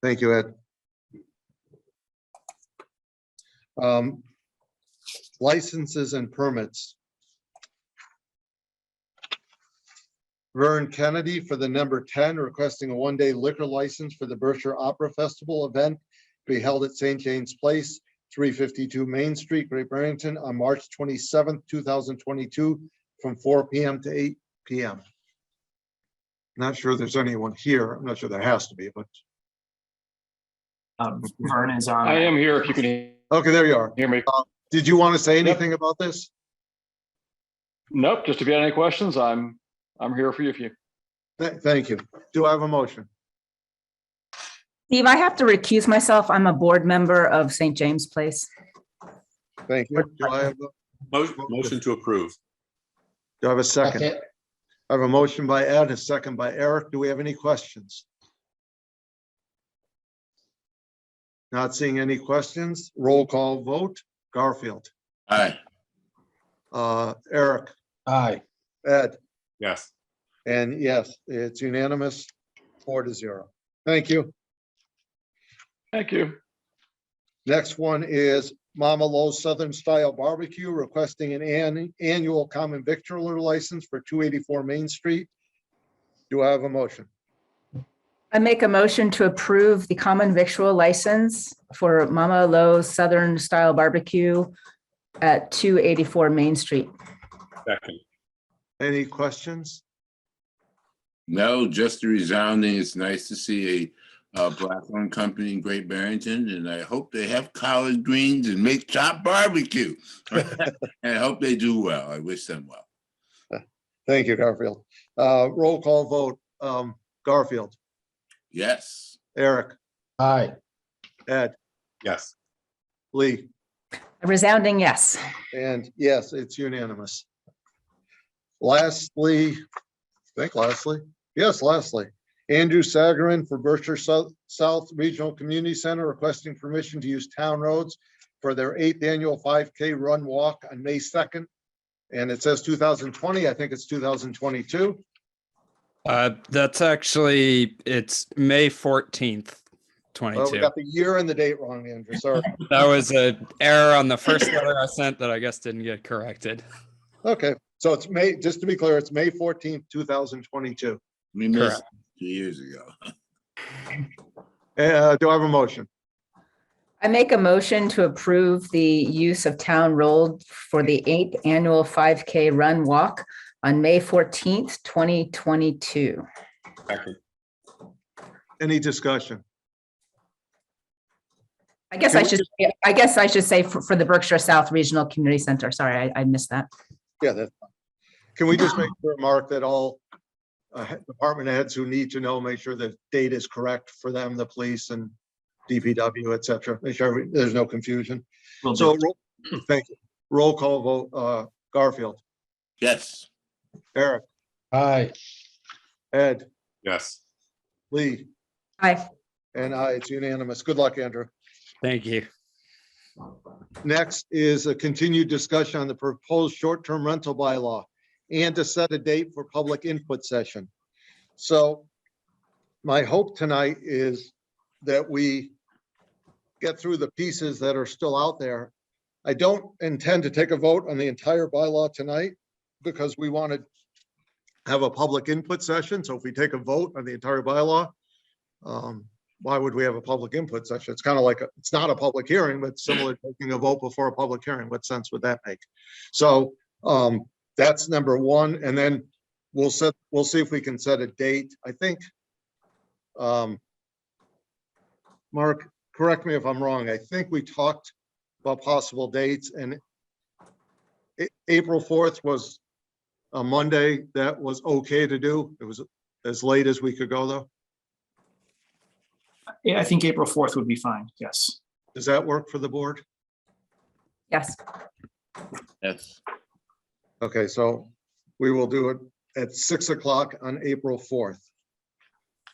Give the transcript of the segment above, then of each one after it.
Thank you, Ed. Licenses and permits. Vern Kennedy for the number 10, requesting a one-day liquor license for the Berkshire Opera Festival event to be held at St. James Place, 352 Main Street, Great Barrington, on March 27th, 2022, from 4 p.m. to 8 p.m. Not sure there's anyone here. I'm not sure there has to be, but. Vern is on. I am here if you can Okay, there you are. hear me. Did you want to say anything about this? Nope, just if you had any questions, I'm here for you if you. Thank you. Do I have a motion? Steve, I have to recuse myself. I'm a board member of St. James Place. Thank you. Do I have Motion to approve. Do I have a second? I have a motion by Ed, a second by Eric. Do we have any questions? Not seeing any questions. Roll call vote. Garfield. Aye. Eric. Aye. Ed. Yes. And yes, it's unanimous, 4-0. Thank you. Thank you. Next one is Mama Lo's Southern Style Barbecue, requesting an annual common victualler license for 284 Main Street. Do I have a motion? I make a motion to approve the common victual license for Mama Lo's Southern Style Barbecue at 284 Main Street. Second. Any questions? No, just a resounding. It's nice to see a black-owned company in Great Barrington, and I hope they have collard greens and make chopped barbecue. And I hope they do well. I wish them well. Thank you, Garfield. Roll call vote. Garfield. Yes. Eric. Aye. Ed. Yes. Lee. A resounding yes. And yes, it's unanimous. Lastly, lastly, Andrew Sagarin for Berkshire South Regional Community Center, requesting permission to use town roads for their 8th annual 5K run walk on May 2nd. And it says 2020. I think it's 2022. That's actually, it's May 14th, Well, 22. we got the year and the date wrong, Andrew. Sorry. That was an error on the first letter I sent that I guess didn't get corrected. Okay, so it's May, just to be clear, it's May 14th, 2022. We missed 2 years ago. Do I have a motion? I make a motion to approve the use of town road for the 8th annual 5K run walk on May 14th, 2022. Second. Any discussion? I guess I should say for the Berkshire South Regional Community Center. Sorry, I missed that. Yeah, that's fine. Can we just make sure, Mark, that all department heads who need to know, make sure the date is correct for them, the police and DPW, et cetera. Make sure there's no confusion. So, thank you. Roll call vote. Garfield. Yes. Eric. Aye. Ed. Yes. Lee. Aye. And I. It's unanimous. Good luck, Andrew. Thank you. Next is a continued discussion on the proposed short-term rental bylaw and to set a date for public input session. So my hope tonight is that we get through the pieces that are still out there. I don't intend to take a vote on the entire bylaw tonight because we want to have a public input session. So if we take a vote on the entire bylaw, why would we have a public input session? It's kind of like, it's not a public hearing, but similar to taking a vote before a public hearing. What sense would that make? So that's number one. And then we'll see if we can set a date. I think, Mark, correct me if I'm wrong. I think we talked about possible dates, and April 4th was a Monday. That was okay to do. It was as late as we could go, though. Yeah, I think April 4th would be fine. Yes. Does that work for the board? Yes. Yes. Okay, so we will do it at 6 o'clock on April 4th.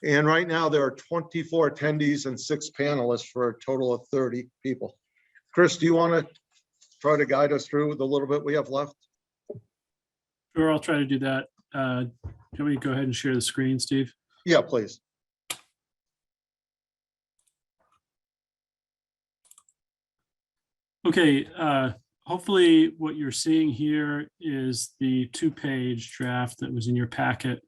And right now there are 24 attendees and 6 panelists for a total of 30 people. Chris, do you want to try to guide us through the little bit we have left? Sure, I'll try to do that. Can we go ahead and share the screen, Steve? Yeah, please. Okay, hopefully what you're seeing here is the 2-page draft that was in your packet.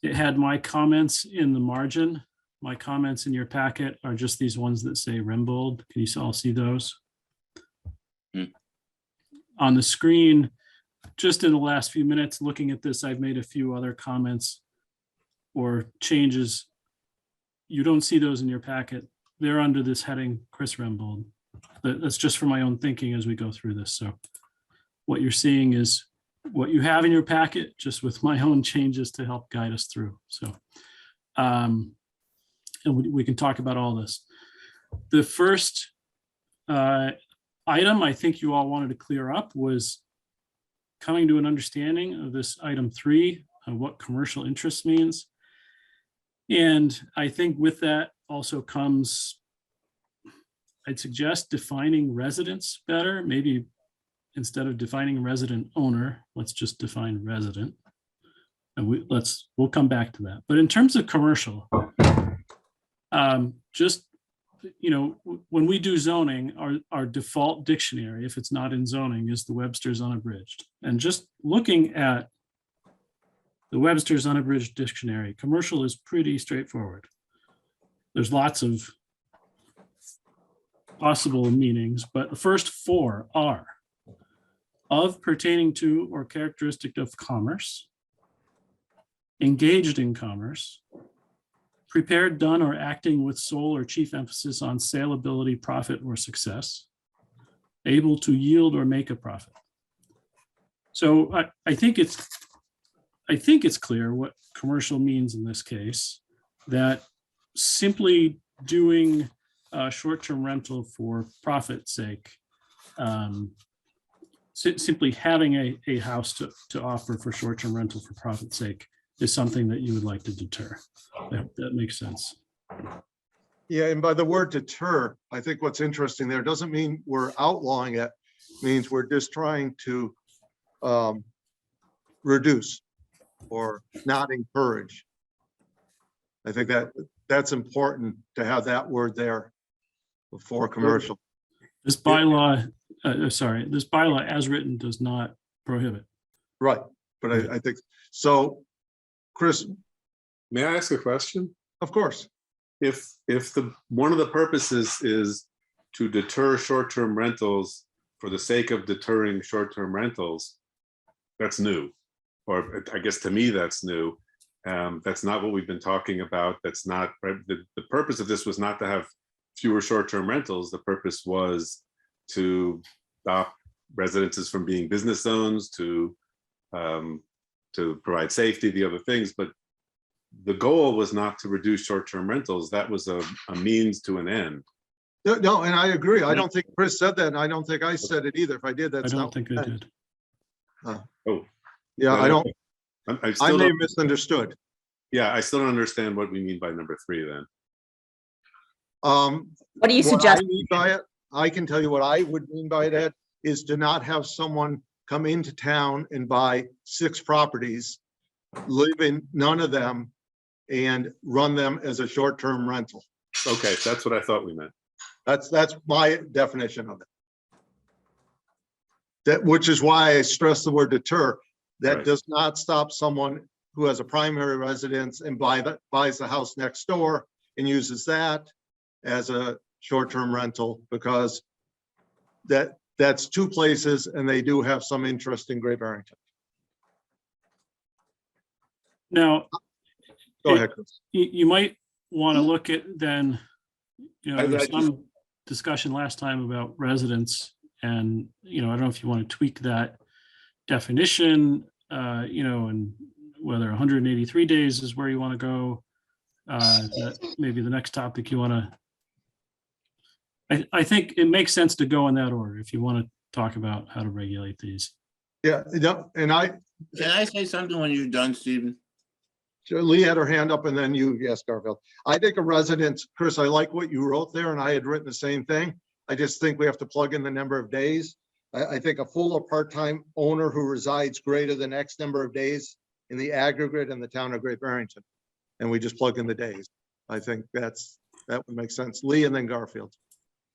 It had my comments in the margin. My comments in your packet are just these ones that say Rimbold. Can you all see those? On the screen, just in the last few minutes looking at this, I've made a few other comments or changes. You don't see those in your packet. They're under this heading, Chris Rimbold. That's just for my own thinking as we go through this. So what you're seeing is what you have in your packet, just with my own changes to help guide us through. So, and we can talk about all this. The first item I think you all wanted to clear up was coming to an understanding of this item 3, of what commercial interest means. And I think with that also comes, I'd suggest defining residence better. Maybe instead of defining resident owner, let's just define resident. And we'll come back to that. But in terms of commercial, just, you know, when we do zoning, our default dictionary, if it's not in zoning, is the Webster's Unabridged. And just looking at the Webster's Unabridged dictionary, commercial is pretty straightforward. There's lots of possible meanings, but the first 4 are of, pertaining to, or characteristic of commerce, engaged in commerce, prepared, done, or acting with sole or chief emphasis on saleability, profit, or success, able to yield or make a profit. So I think it's clear what commercial means in this case, that simply doing short-term rental for profit's sake, simply having a house to offer for short-term rental for profit's sake is something that you would like to deter. That makes sense. Yeah, and by the word deter, I think what's interesting there doesn't mean we're outlawing it, means we're just trying to reduce or not encourage. I think that's important to have that word there before commercial. This bylaw, this bylaw as written does not prohibit. Right, but I think, so, Chris, May I ask a question? of course. If one of the purposes is to deter short-term rentals for the sake of deterring short-term rentals, that's new. Or I guess to me, that's new. That's not what we've been talking about. That's not, right? The purpose of this was not to have fewer short-term rentals. The purpose was to stop residences from being business zones, to provide safety, the other things. But the goal was not to reduce short-term rentals. That was a means to an end. No, and I agree. I don't think Chris said that, and I don't think I said it either. If I did, I that's don't not. think I did. Oh, Yeah, I don't, I I still may have don't, misunderstood. yeah, I still don't understand what we mean by number 3 then. What do you What suggest? I mean by it, I can tell you what I would mean by that, is to not have someone come into town and buy 6 properties, live in none of them, and run them as a short-term rental. Okay, that's what I thought we meant. That's my definition of it. That, which is why I stress the word deter. That Right. does not stop someone who has a primary residence and buys the house next door and uses that as a short-term rental, because that's 2 places and they do have some interest in Great Barrington. Now, Go ahead, Chris. you might want to look at then, you know, I- there was I just- some discussion last time about residents, and, you know, I don't know if you want to tweak that definition, you know, and whether 183 days is where you want to go. That maybe the next topic you want to, I think it makes sense to go in that order if you want to talk about how to regulate these. Yeah, and Can I say something when you're done, Stephen? Lee had her hand up and then you, yes, Garfield. I think a residence, Chris, I like what you wrote there and I had written the same thing. I just think we have to plug in the number of days. I think a full or part-time owner who resides greater than X number of days in the aggregate in the town of Great Barrington. And we just plug in the days. I think that would make sense. Lee and then Garfield.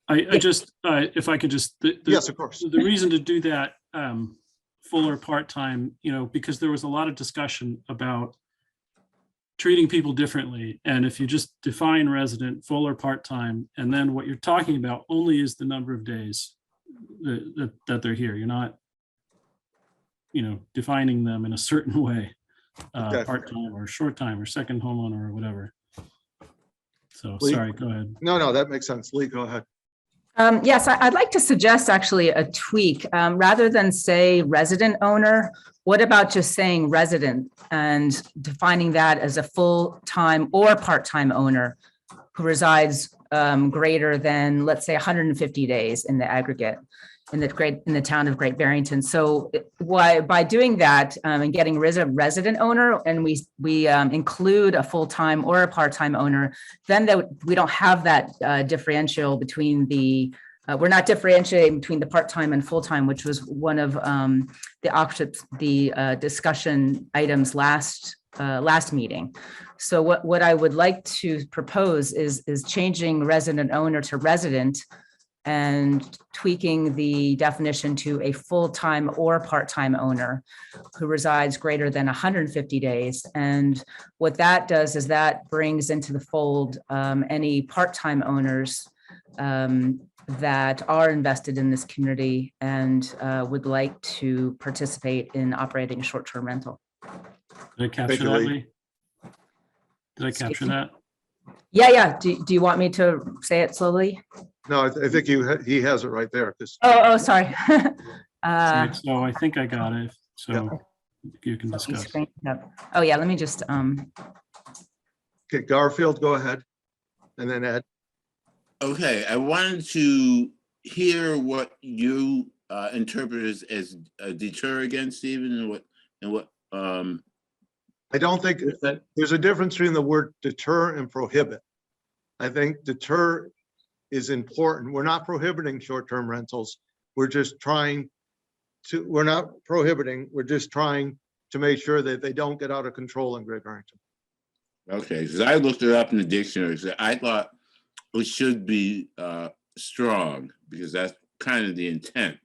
I just, if I could just, Yes, of course. the reason to do that, full or part-time, because there was a lot of discussion about treating people differently. And if you just define resident, full or part-time, and then what you're talking about only is the number of days that they're here. You're not, defining them in a certain way, Okay. part-time or short-time or second homeowner or whatever. So, Lee? sorry, go ahead. No, that makes sense. Lee, go ahead. Yes, I'd like to suggest actually a tweak. Rather than say resident owner, what about just saying resident and defining that as a full-time or part-time owner who resides greater than, let's say, 150 days in the aggregate in the town of Great Barrington. So by doing that and getting rid of resident owner, and we include a full-time or a part-time owner, then we don't have that differential between we're not differentiating between the part-time and full-time, which was one of the discussion items last meeting. So what I would like to propose is changing resident owner to resident and tweaking the definition to a full-time or part-time owner who resides greater than 150 days. And what that does is that brings into the fold any part-time owners that are invested in this community and would like to participate in operating a short-term rental. Did I capture Thank you, that, Lee. Lee? Did I capture that? Yeah. Do you want me to say it slowly? No, I think he has it right there. Oh, sorry. Right, so I think I got it. So you can discuss. Oh, yeah, let me just, Okay, Garfield, go ahead. And then Ed. Okay, I wanted to hear what you interpret as a deter again, Stephen, and what I don't think there's a difference between the word deter and prohibit. I think deter is important. We're not prohibiting short-term rentals. We're just trying to, we're not prohibiting, we're just trying to make sure that they don't get out of control in Great Barrington. Okay, because I looked it up in the dictionary, so I thought it should be strong because that's kind of the intent.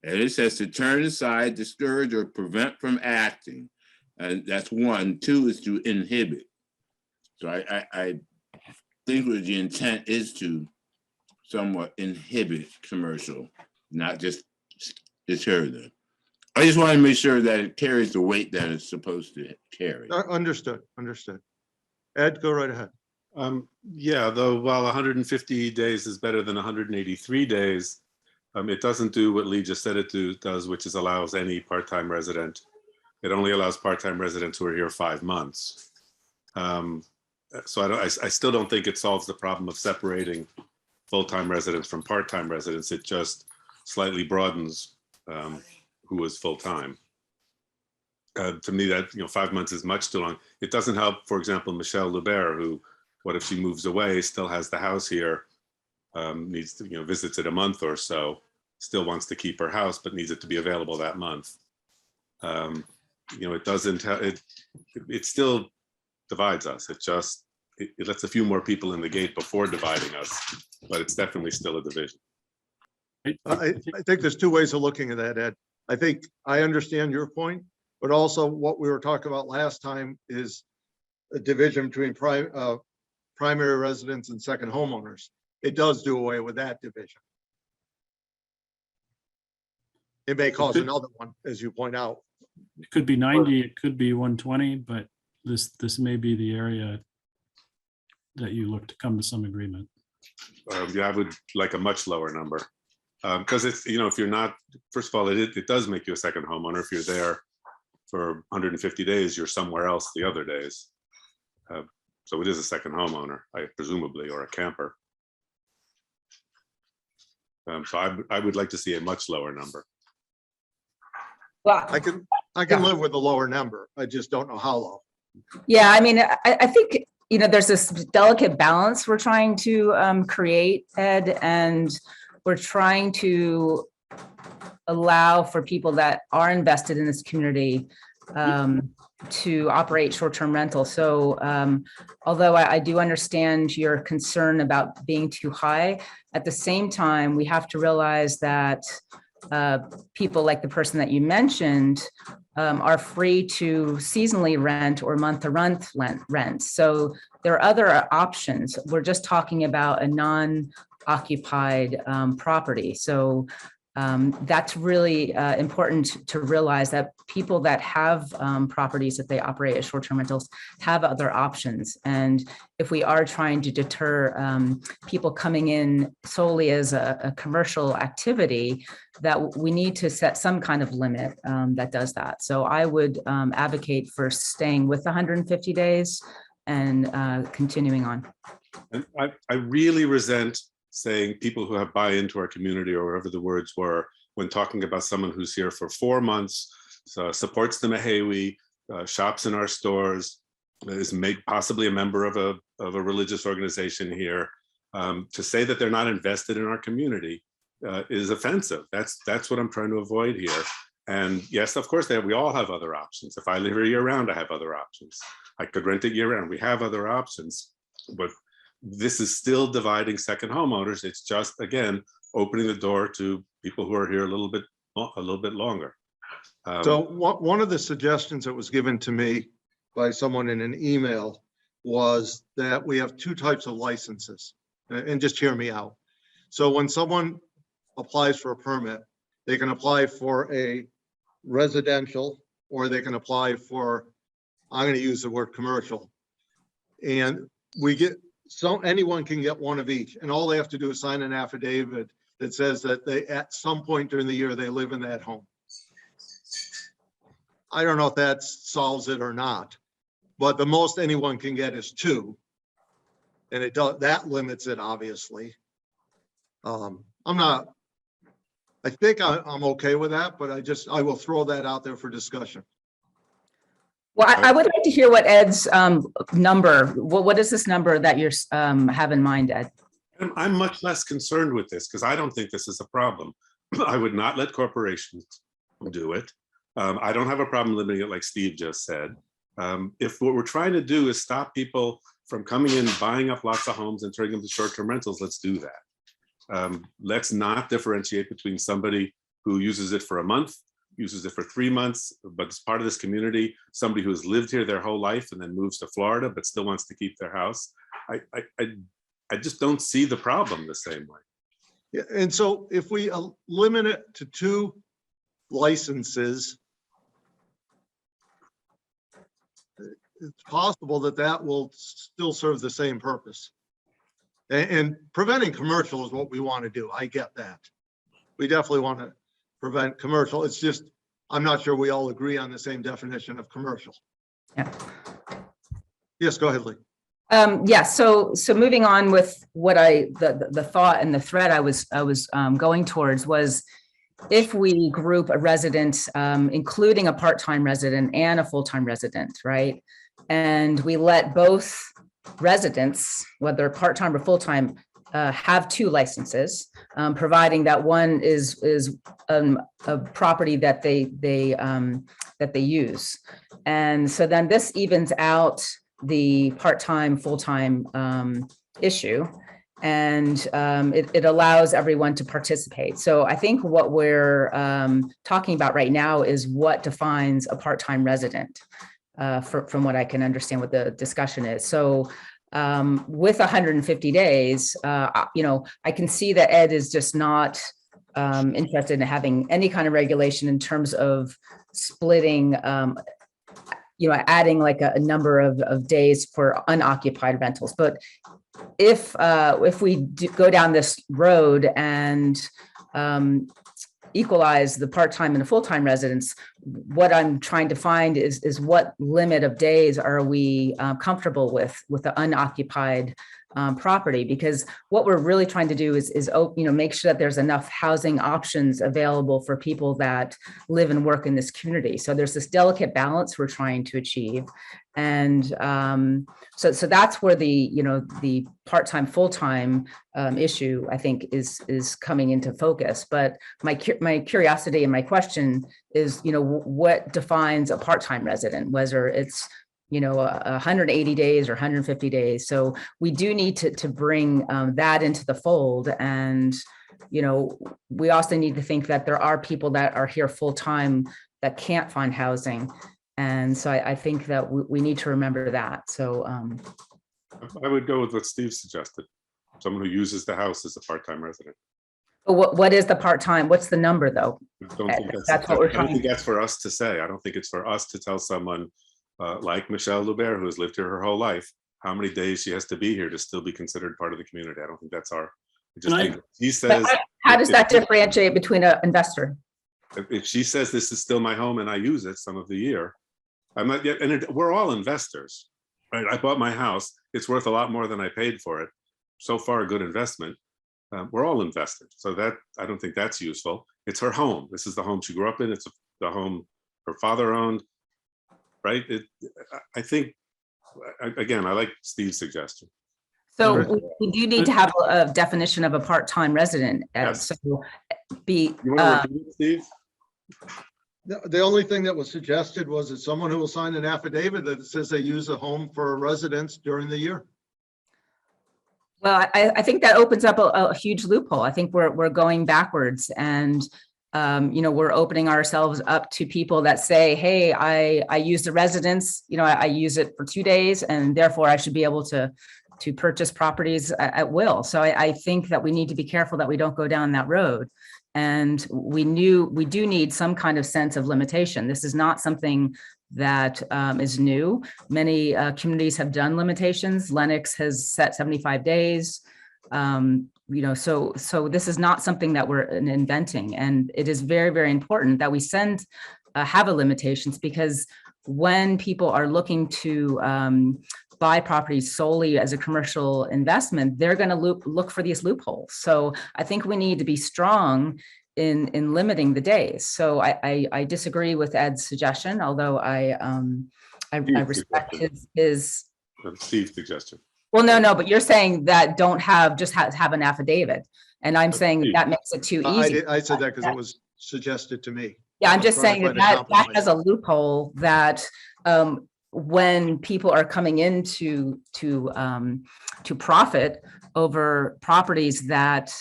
And it says to turn aside, discourage, or prevent from acting. And that's one. Two is to inhibit. So I think what the intent is to somewhat inhibit commercial, not just deter them. I just want to make sure that it carries the weight that it's supposed to carry. Understood. Ed, go right ahead. Yeah, though while 150 days is better than 183 days, it doesn't do what Lee just said it does, which is allows any part-time resident. It only allows part-time residents who are here 5 months. So I still don't think it solves the problem of separating full-time residents from part-time residents. It just slightly broadens who is full-time. To me, that 5 months is much too long. It doesn't help, for example, Michelle Lubert, who, what if she moves away, still has the house here, needs to visits it a month or so, still wants to keep her house, but needs it to be available that month. It doesn't. It still divides us. It lets a few more people in the gate before dividing us, but it's definitely still a division. I think there's two ways of looking at that, Ed. I think I understand your point, but also what we were talking about last time is a division between primary residents and second homeowners. It does do away with that division. It may cause another one, as you point out. It could be 90, it could be 120, but this may be the area that you look to come to some agreement. Yeah, I would like a much lower number. Because it's, if you're not, first of all, it does make you a second homeowner. If you're there for 150 days, you're somewhere else the other days. So it is a second homeowner, presumably, or a camper. So I would like to see a much lower number. well, I can live with a lower number. I just don't know how low. yeah, I mean, I think, there's this delicate balance we're trying to create, Ed, and we're trying to allow for people that are invested in this community to operate short-term rental. So although I do understand your concern about being too high, at the same time, we have to realize that people like the person that you mentioned are free to seasonally rent or month-to-month rent. So there are other options. We're just talking about a non-occupied property. So that's really important to realize that people that have properties that they operate as short-term rentals have other options. And if we are trying to deter people coming in solely as a commercial activity, that we need to set some kind of limit that does that. So I would advocate for staying with 150 days and continuing on. And I really resent saying people who have buy into our community, or whatever the words were, when talking about someone who's here for 4 months, supports the Mahawi, shops in our stores, is possibly a member of a religious organization here. To say that they're not invested in our community is offensive. That's what I'm trying to avoid here. And yes, of course, we all have other options. If I live here year round, I have other options. I could rent it year round. We have other options, but this is still dividing second homeowners. It's just, again, opening the door to people who are here a little bit longer. So one of the suggestions that was given to me by someone in an email was that we have two types of licenses, and just hear me out. So when someone applies for a permit, they can apply for a residential, or they can apply for, I'm going to use the word commercial. And anyone can get one of each, and all they have to do is sign an affidavit that says that they, at some point during the year, they live in that home. I don't know if that solves it or not, but the most anyone can get is 2. And that limits it, obviously. I think I'm okay with that, but I will throw that out there for discussion. Well, I would like to hear what Ed's number, what is this number that you're have in mind, Ed? I'm much less concerned with this because I don't think this is a problem. I would not let corporations do it. I don't have a problem limiting it like Steve just said. If what we're trying to do is stop people from coming in, buying up lots of homes and turning them to short-term rentals, let's do that. Let's not differentiate between somebody who uses it for a month, uses it for 3 months, but it's part of this community, somebody who has lived here their whole life and then moves to Florida, but still wants to keep their house. I just don't see the problem the same way. Yeah, and so if we limit it to 2 licenses, it's possible that will still serve the same purpose. And preventing commercial is what we want to do. I get that. We definitely want to prevent commercial. It's just, I'm not sure we all agree on the same definition of commercial. Yeah. Yes, go ahead, Lee. Yeah, so moving on with what the thought and the thread I was going towards was, if we group a resident, including a part-time resident and a full-time resident, right? And we let both residents, whether part-time or full-time, have 2 licenses, providing that one is a property that they use. And so then this evens out the part-time, full-time issue, and it allows everyone to participate. So I think what we're talking about right now is what defines a part-time resident, from what I can understand what the discussion is. So with 150 days, I can see that Ed is just not interested in having any kind of regulation in terms of splitting, adding like a number of days for unoccupied rentals. But if we go down this road and equalize the part-time and the full-time residents, what I'm trying to find is what limit of days are we comfortable with the unoccupied property? Because what we're really trying to do is make sure that there's enough housing options available for people that live and work in this community. So there's this delicate balance we're trying to achieve. And so that's where the, the part-time, full-time issue, I think, is coming into focus. But my curiosity and my question is, what defines a part-time resident, whether it's 180 days or 150 days. So we do need to bring that into the fold. And, we also need to think that there are people that are here full-time that can't find housing. And so I think that we need to remember that. So I would go with what Steve suggested. Someone who uses the house as a part-time resident. what is the part-time? What's the number, though? I don't think That's what we're I don't trying. think that's for us to say. I don't think it's for us to tell someone like Michelle Lubert, who has lived here her whole life, how many days she has to be here to still be considered part of the community. I don't think that's our. I just think he says. How does that differentiate between an investor? If she says this is still my home and I use it some of the year, I might get. And we're all investors, right? I bought my house. It's worth a lot more than I paid for it. So far, a good investment. We're all invested, so that I don't think that's useful. It's her home. This is the home she grew up in. It's the home her father owned, right? I think, again, I like Steve's suggestion. So we do need to have a definition of a part-time resident. Yes. So be, You want to repeat it, Steve? The only thing that was suggested was that someone who will sign an affidavit that says they use a home for residence during the year. well, I think that opens up a huge loophole. I think we're going backwards, and we're opening ourselves up to people that say, hey, I use the residence, I use it for 2 days, and therefore I should be able to purchase properties at will. So I think that we need to be careful that we don't go down that road. And we do need some kind of sense of limitation. This is not something that is new. Many communities have done limitations. Lennox has set 75 days. So this is not something that we're inventing. And it is very, very important that we have a limitations, because when people are looking to buy properties solely as a commercial investment, they're going to look for these loopholes. So I think we need to be strong in limiting the days. So I disagree with Ed's suggestion, although I respect his. Steve's suggestion. Well, no, but you're saying that don't have an affidavit, and I'm saying that makes it too easy. I said that because it was suggested to me. Yeah, I'm just trying to saying find a that compromise. has a loophole that when people are coming into to profit over properties that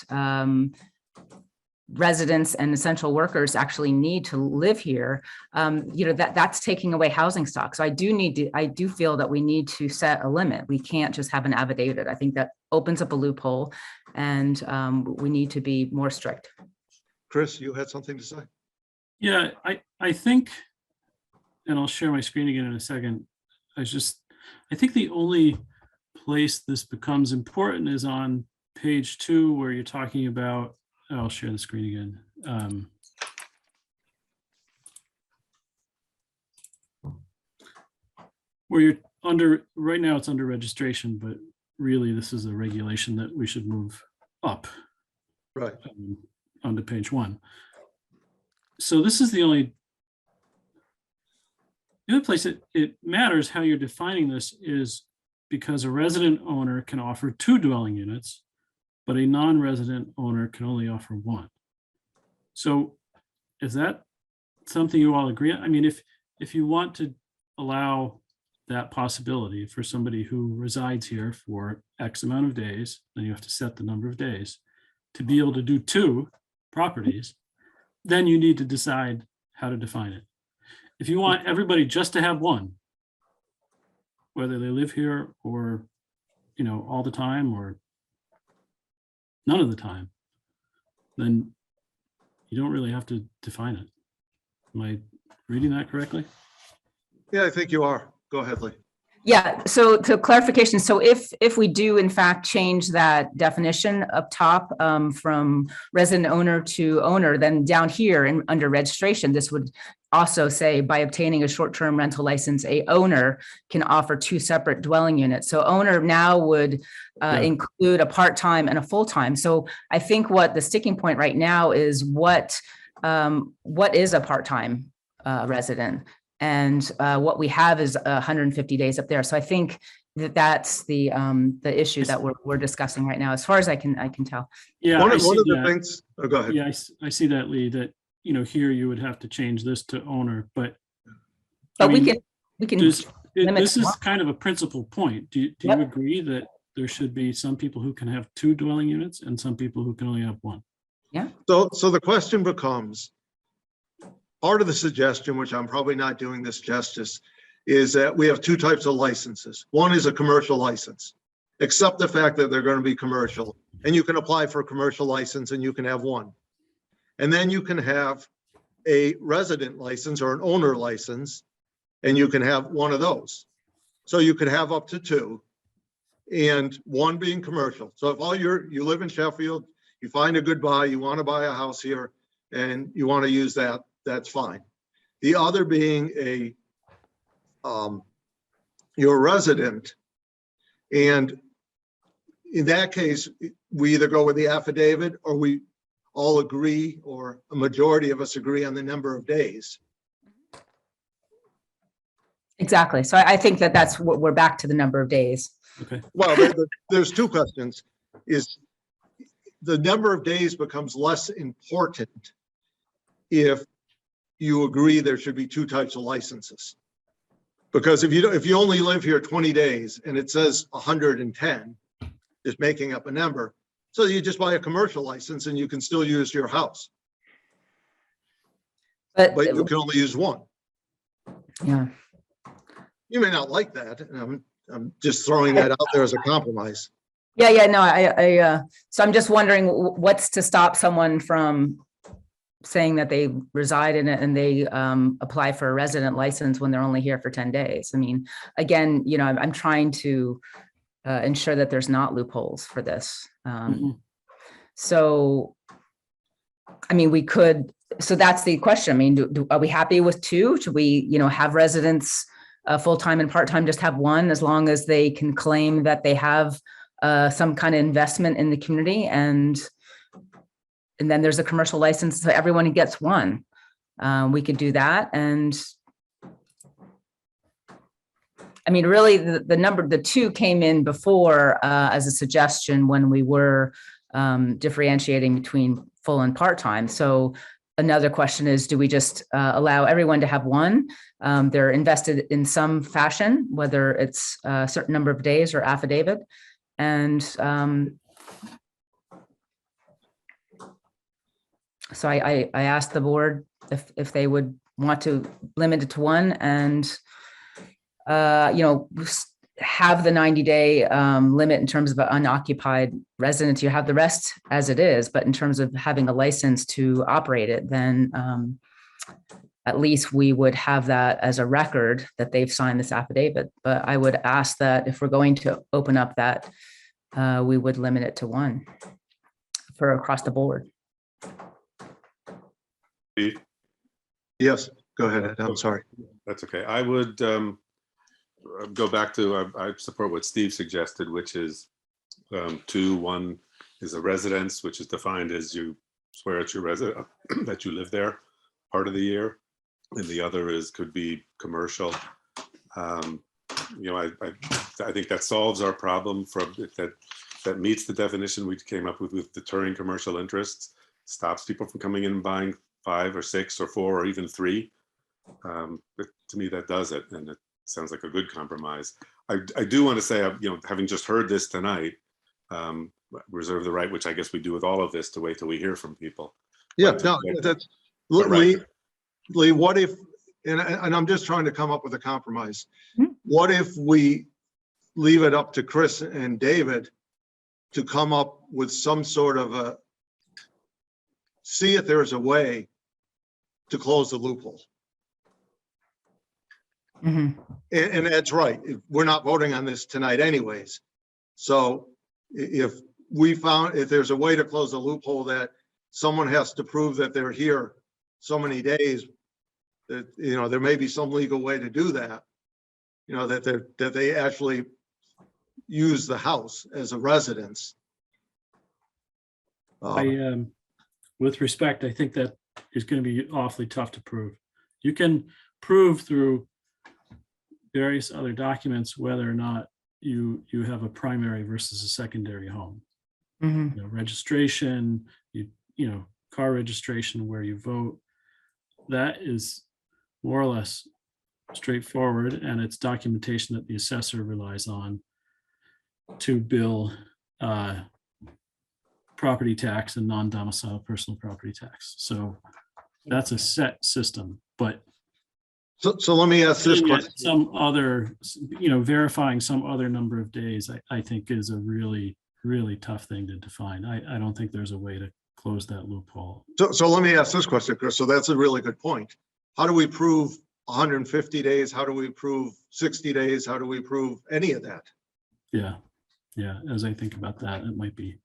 residents and essential workers actually need to live here, that's taking away housing stock. So I do feel that we need to set a limit. We can't just have an affidavit. I think that opens up a loophole, and we need to be more strict. Chris, you had something to say? Yeah, I think, and I'll share my screen again in a second. I think the only place this becomes important is on page 2, where you're talking about, I'll share the screen again. Where you're right now it's under registration, but really this is a regulation that we should move up. Right. Onto page 1. So this is the other place it matters how you're defining this is because a resident owner can offer 2 dwelling units, but a non-resident owner can only offer 1. So is that something you all agree on? I mean, if you want to allow that possibility for somebody who resides here for X amount of days, then you have to set the number of days to be able to do 2 properties, then you need to decide how to define it. If you want everybody just to have 1, whether they live here or, all the time or none of the time, then you don't really have to define it. Am I reading that correctly? Yeah, I think you are. Go ahead, Lee. Yeah, so to clarification, so if we do in fact change that definition up top from resident owner to owner, then down here and under registration, this would also say by obtaining a short-term rental license, a owner can offer 2 separate dwelling units. So owner now would include a part-time and a full-time. So I think what the sticking point right now is what is a part-time resident? And what we have is 150 days up there. So I think that that's the issue that we're discussing right now, as far as I can tell. Yeah, One I of see the that. things, oh, go ahead. Yeah, I see that, Lee, that, here you would have to change this to owner, but I But we mean, can limit this to is one. kind of a principal point. Do you Yep. agree that there should be some people who can have 2 dwelling units and some people who can only have 1? So the question becomes, part of the suggestion, which I'm probably not doing this justice, is that we have 2 types of licenses. One is a commercial license, except the fact that they're going to be commercial, and you can apply for a commercial license and you can have 1. And then you can have a resident license or an owner license, and you can have 1 of those. So you could have up to 2, and 1 being commercial. So if you live in Sheffield, you find a good buy, you want to buy a house here, and you want to use that, that's fine. The other being your resident, and in that case, we either go with the affidavit or we all agree, or a majority of us agree on the number of days. Exactly. So I think that that's what we're back to, the number of days. Okay. Well, there's 2 questions. Is the number of days becomes less important if you agree there should be 2 types of licenses. Because if you only live here 20 days and it says 110, just making up a number, so you just buy a commercial license and you can still use your house, But but you can only use 1. yeah. You may not like that, and I'm just throwing that out there as a compromise. Yeah, no, so I'm just wondering what's to stop someone from saying that they reside in it and they apply for a resident license when they're only here for 10 days. I mean, again, I'm trying to ensure that there's not loopholes for this. So, I mean, we could, so that's the question. I mean, are we happy with 2? Should we, have residents full-time and part-time just have 1, as long as they can claim that they have some kind of investment in the community, and then there's a commercial license, so everyone gets 1. We could do that. And I mean, really, the 2 came in before as a suggestion when we were differentiating between full and part-time. So another question is, do we just allow everyone to have 1? They're invested in some fashion, whether it's a certain number of days or affidavit. And so I asked the board if they would want to limit it to 1 and, have the 90-day limit in terms of unoccupied residents. You have the rest as it is, but in terms of having a license to operate it, then at least we would have that as a record that they've signed this affidavit. But I would ask that if we're going to open up that, we would limit it to 1 for across the board. Steve? Yes, go ahead, Ed. I'm sorry. That's okay. I would go back to, I support what Steve suggested, which is 2. 1 is a residence, which is defined as you swear it's your resident, that you live there part of the year. And the other could be commercial. I think that solves our problem that meets the definition we came up with deterring commercial interests, stops people from coming in and buying 5 or 6 or 4 or even 3. To me, that does it, and it sounds like a good compromise. I do want to say, having just heard this tonight, reserve the right, which I guess we do with all of this, to wait till we hear from people. Yeah, But- no, that's, Right. Lee, what if, and I'm just trying to come up with a compromise. Mhm. What if we leave it up to Chris and David to come up with some sort of see if there's a way to close the loophole? Mhm. And that's right. We're not voting on this tonight anyways. So if there's a way to close the loophole that someone has to prove that they're here so many days, that, there may be some legal way to do that, that they actually use the house as a residence. With respect, I think that is going to be awfully tough to prove. You can prove through various other documents whether or not you have a primary versus a secondary home. Mhm. You know, registration, car registration, where you vote. That is more or less straightforward, and it's documentation that the assessor relies on to bill property tax and non-domiciled personal property tax. So that's a set system, but So let me ask this looking at question. some other, verifying some other number of days, I think is a really, really tough thing to define. I don't think there's a way to close that loophole. So let me ask this question, Chris. So that's a really good point. How do we prove 150 days? How do we prove 60 days? How do we prove any of that? Yeah. As I think about that, it might be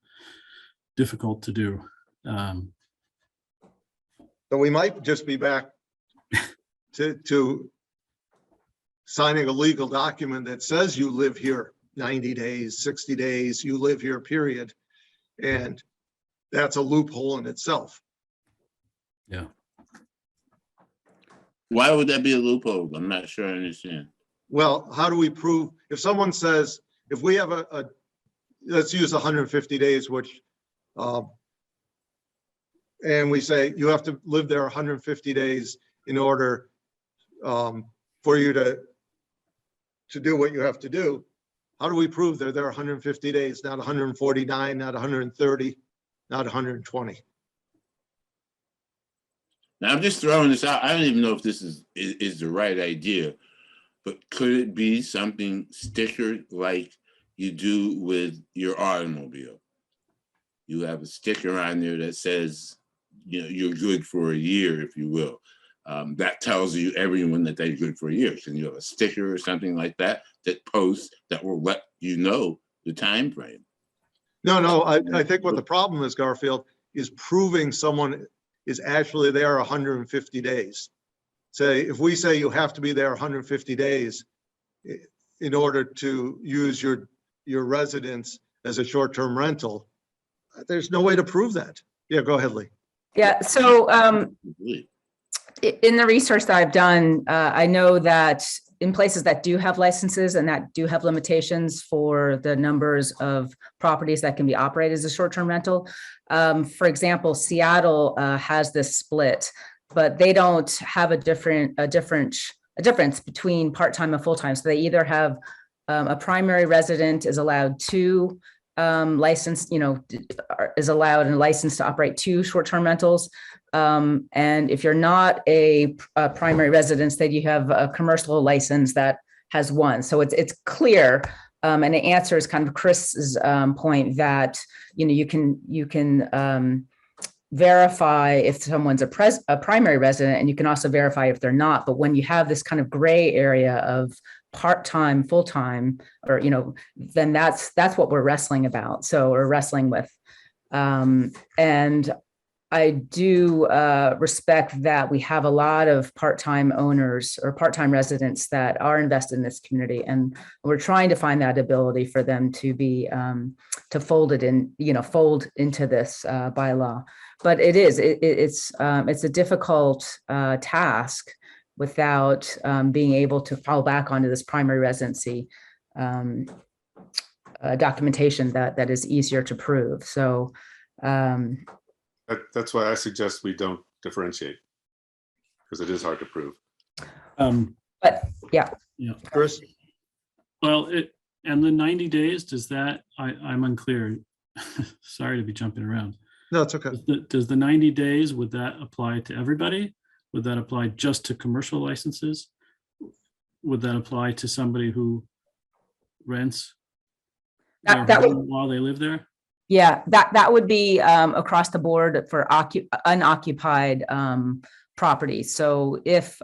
difficult to do. So we might just be back to signing a legal document that says you live here 90 days, 60 days, you live here, period. And that's a loophole in itself. Yeah. Why would that be a loophole? I'm not sure I understand. Well, how do we prove, if someone says, if we have let's use 150 days, which, and we say you have to live there 150 days in order for you to do what you have to do. How do we prove they're there 150 days, not 149, not 130, not 120? Now, I'm just throwing this out. I don't even know if this is the right idea, but could it be something stickered like you do with your automobile? You have a sticker on there that says, you're good for a year, if you will. That tells you everyone that they're good for a year. Can you have a sticker or something like that posts that will let you know the time frame? No, I think what the problem is, Garfield, is proving someone is actually there 150 days. Say, if we say you have to be there 150 days in order to use your residence as a short-term rental, there's no way to prove that. Yeah, go ahead, Lee. Yeah, so in the research that I've done, I know that in places that do have licenses and that do have limitations for the numbers of properties that can be operated as a short-term rental. For example, Seattle has this split, but they don't have a difference between part-time and full-time. So they either have a primary resident is allowed to licensed, is allowed and licensed to operate 2 short-term rentals. And if you're not a primary residence, then you have a commercial license that has 1. So it's clear, and it answers kind of Chris's point that you can verify if someone's a primary resident, and you can also verify if they're not. But when you have this kind of gray area of part-time, full-time, or then that's what we're wrestling about. So we're wrestling with, and I do respect that we have a lot of part-time owners or part-time residents that are invested in this community, and we're trying to find that ability for them to be to fold into this bylaw. But it's a difficult task without being able to fall back onto this primary residency documentation that is easier to prove. So. That's why I suggest we don't differentiate, because it is hard to prove. But yeah. Chris? Well, and the 90 days, does that, I'm unclear. Sorry to be jumping around. No, it's okay. Does the 90 days, would that apply to everybody? Would that apply just to commercial licenses? Would that apply to somebody who rents That would, while they live there? yeah, that would be across the board for unoccupied properties. So if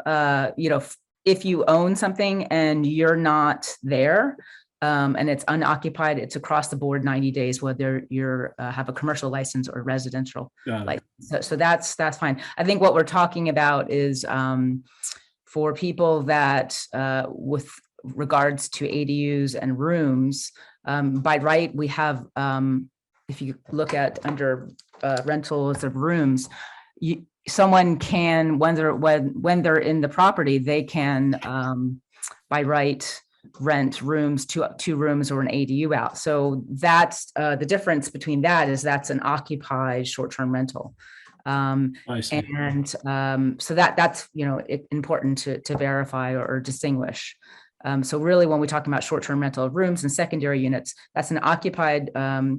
if you own something and you're not there, and it's unoccupied, it's across the board 90 days, whether you're have a commercial license or residential license. So that's fine. I think what we're talking about is for people that with regards to ADUs and rooms, by right, we have, if you look at under rentals of rooms, someone can, when they're in the property, they can, by right, rent rooms, two rooms or an ADU out. So that's, the difference between that is that's an occupied short-term rental. I see. And so that's, important to verify or distinguish. So really, when we talk about short-term rental of rooms and secondary units, that's an occupied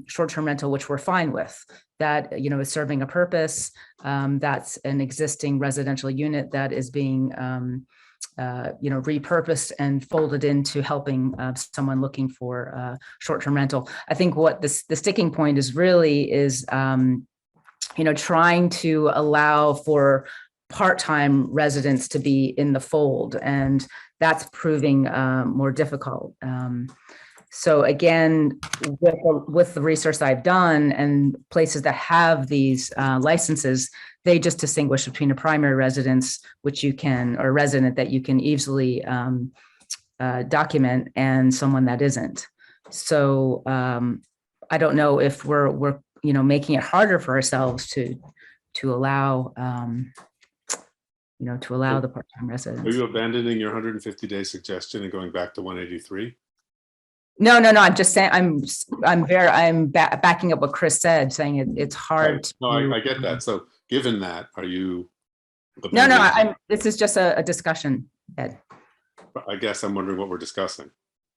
short-term rental, which we're fine with. That, is serving a purpose. That's an existing residential unit that is being, repurposed and folded into helping someone looking for short-term rental. I think what the sticking point is really is, trying to allow for part-time residents to be in the fold, and that's proving more difficult. So again, with the research I've done and places that have these licenses, they just distinguish between a primary residence, which you can, or resident that you can easily document, and someone that isn't. So I don't know if we're making it harder for ourselves to allow to allow the part-time Are residents. you abandoning your 150-day suggestion and going back to 183? No. I'm just saying, I'm backing up what Chris said, saying it's hard. Right. No, I get that. So given that, are you? No, this is just a discussion, Ed. I guess I'm wondering what we're discussing.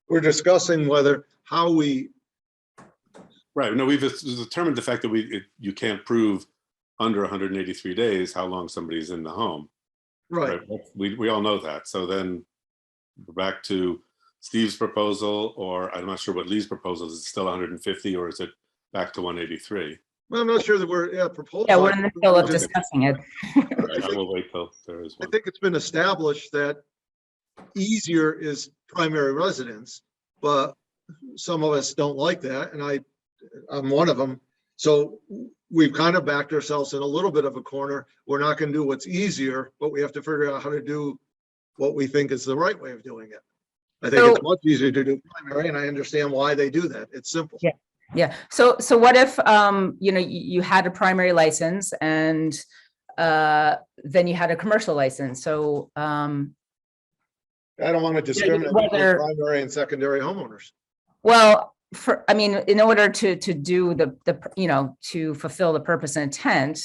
We're discussing how we, Right. No, we've determined the fact that you can't prove under 183 days how long somebody's in the home. right, We all know that. So then we're back to Steve's proposal, or I'm not sure what Lee's proposal is. Is it still 150, or is it back to 183? well, I'm not sure that we're, proposing. Yeah, we're in the middle of discussing it. All right, I will wait till there is I one. think it's been established that easier is primary residence, but some of us don't like that, and I'm one of them. So we've kind of backed ourselves in a little bit of a corner. We're not going to do what's easier, but we have to figure out how to do what we think is the right way of doing it. I think it's much easier to do primary, and I understand why they do that. It's simple. Yeah. Yeah. So what if, you had a primary license and then you had a commercial license? So I don't want to discriminate between whether- primary and secondary homeowners. well, in order to do to fulfill the purpose and intent,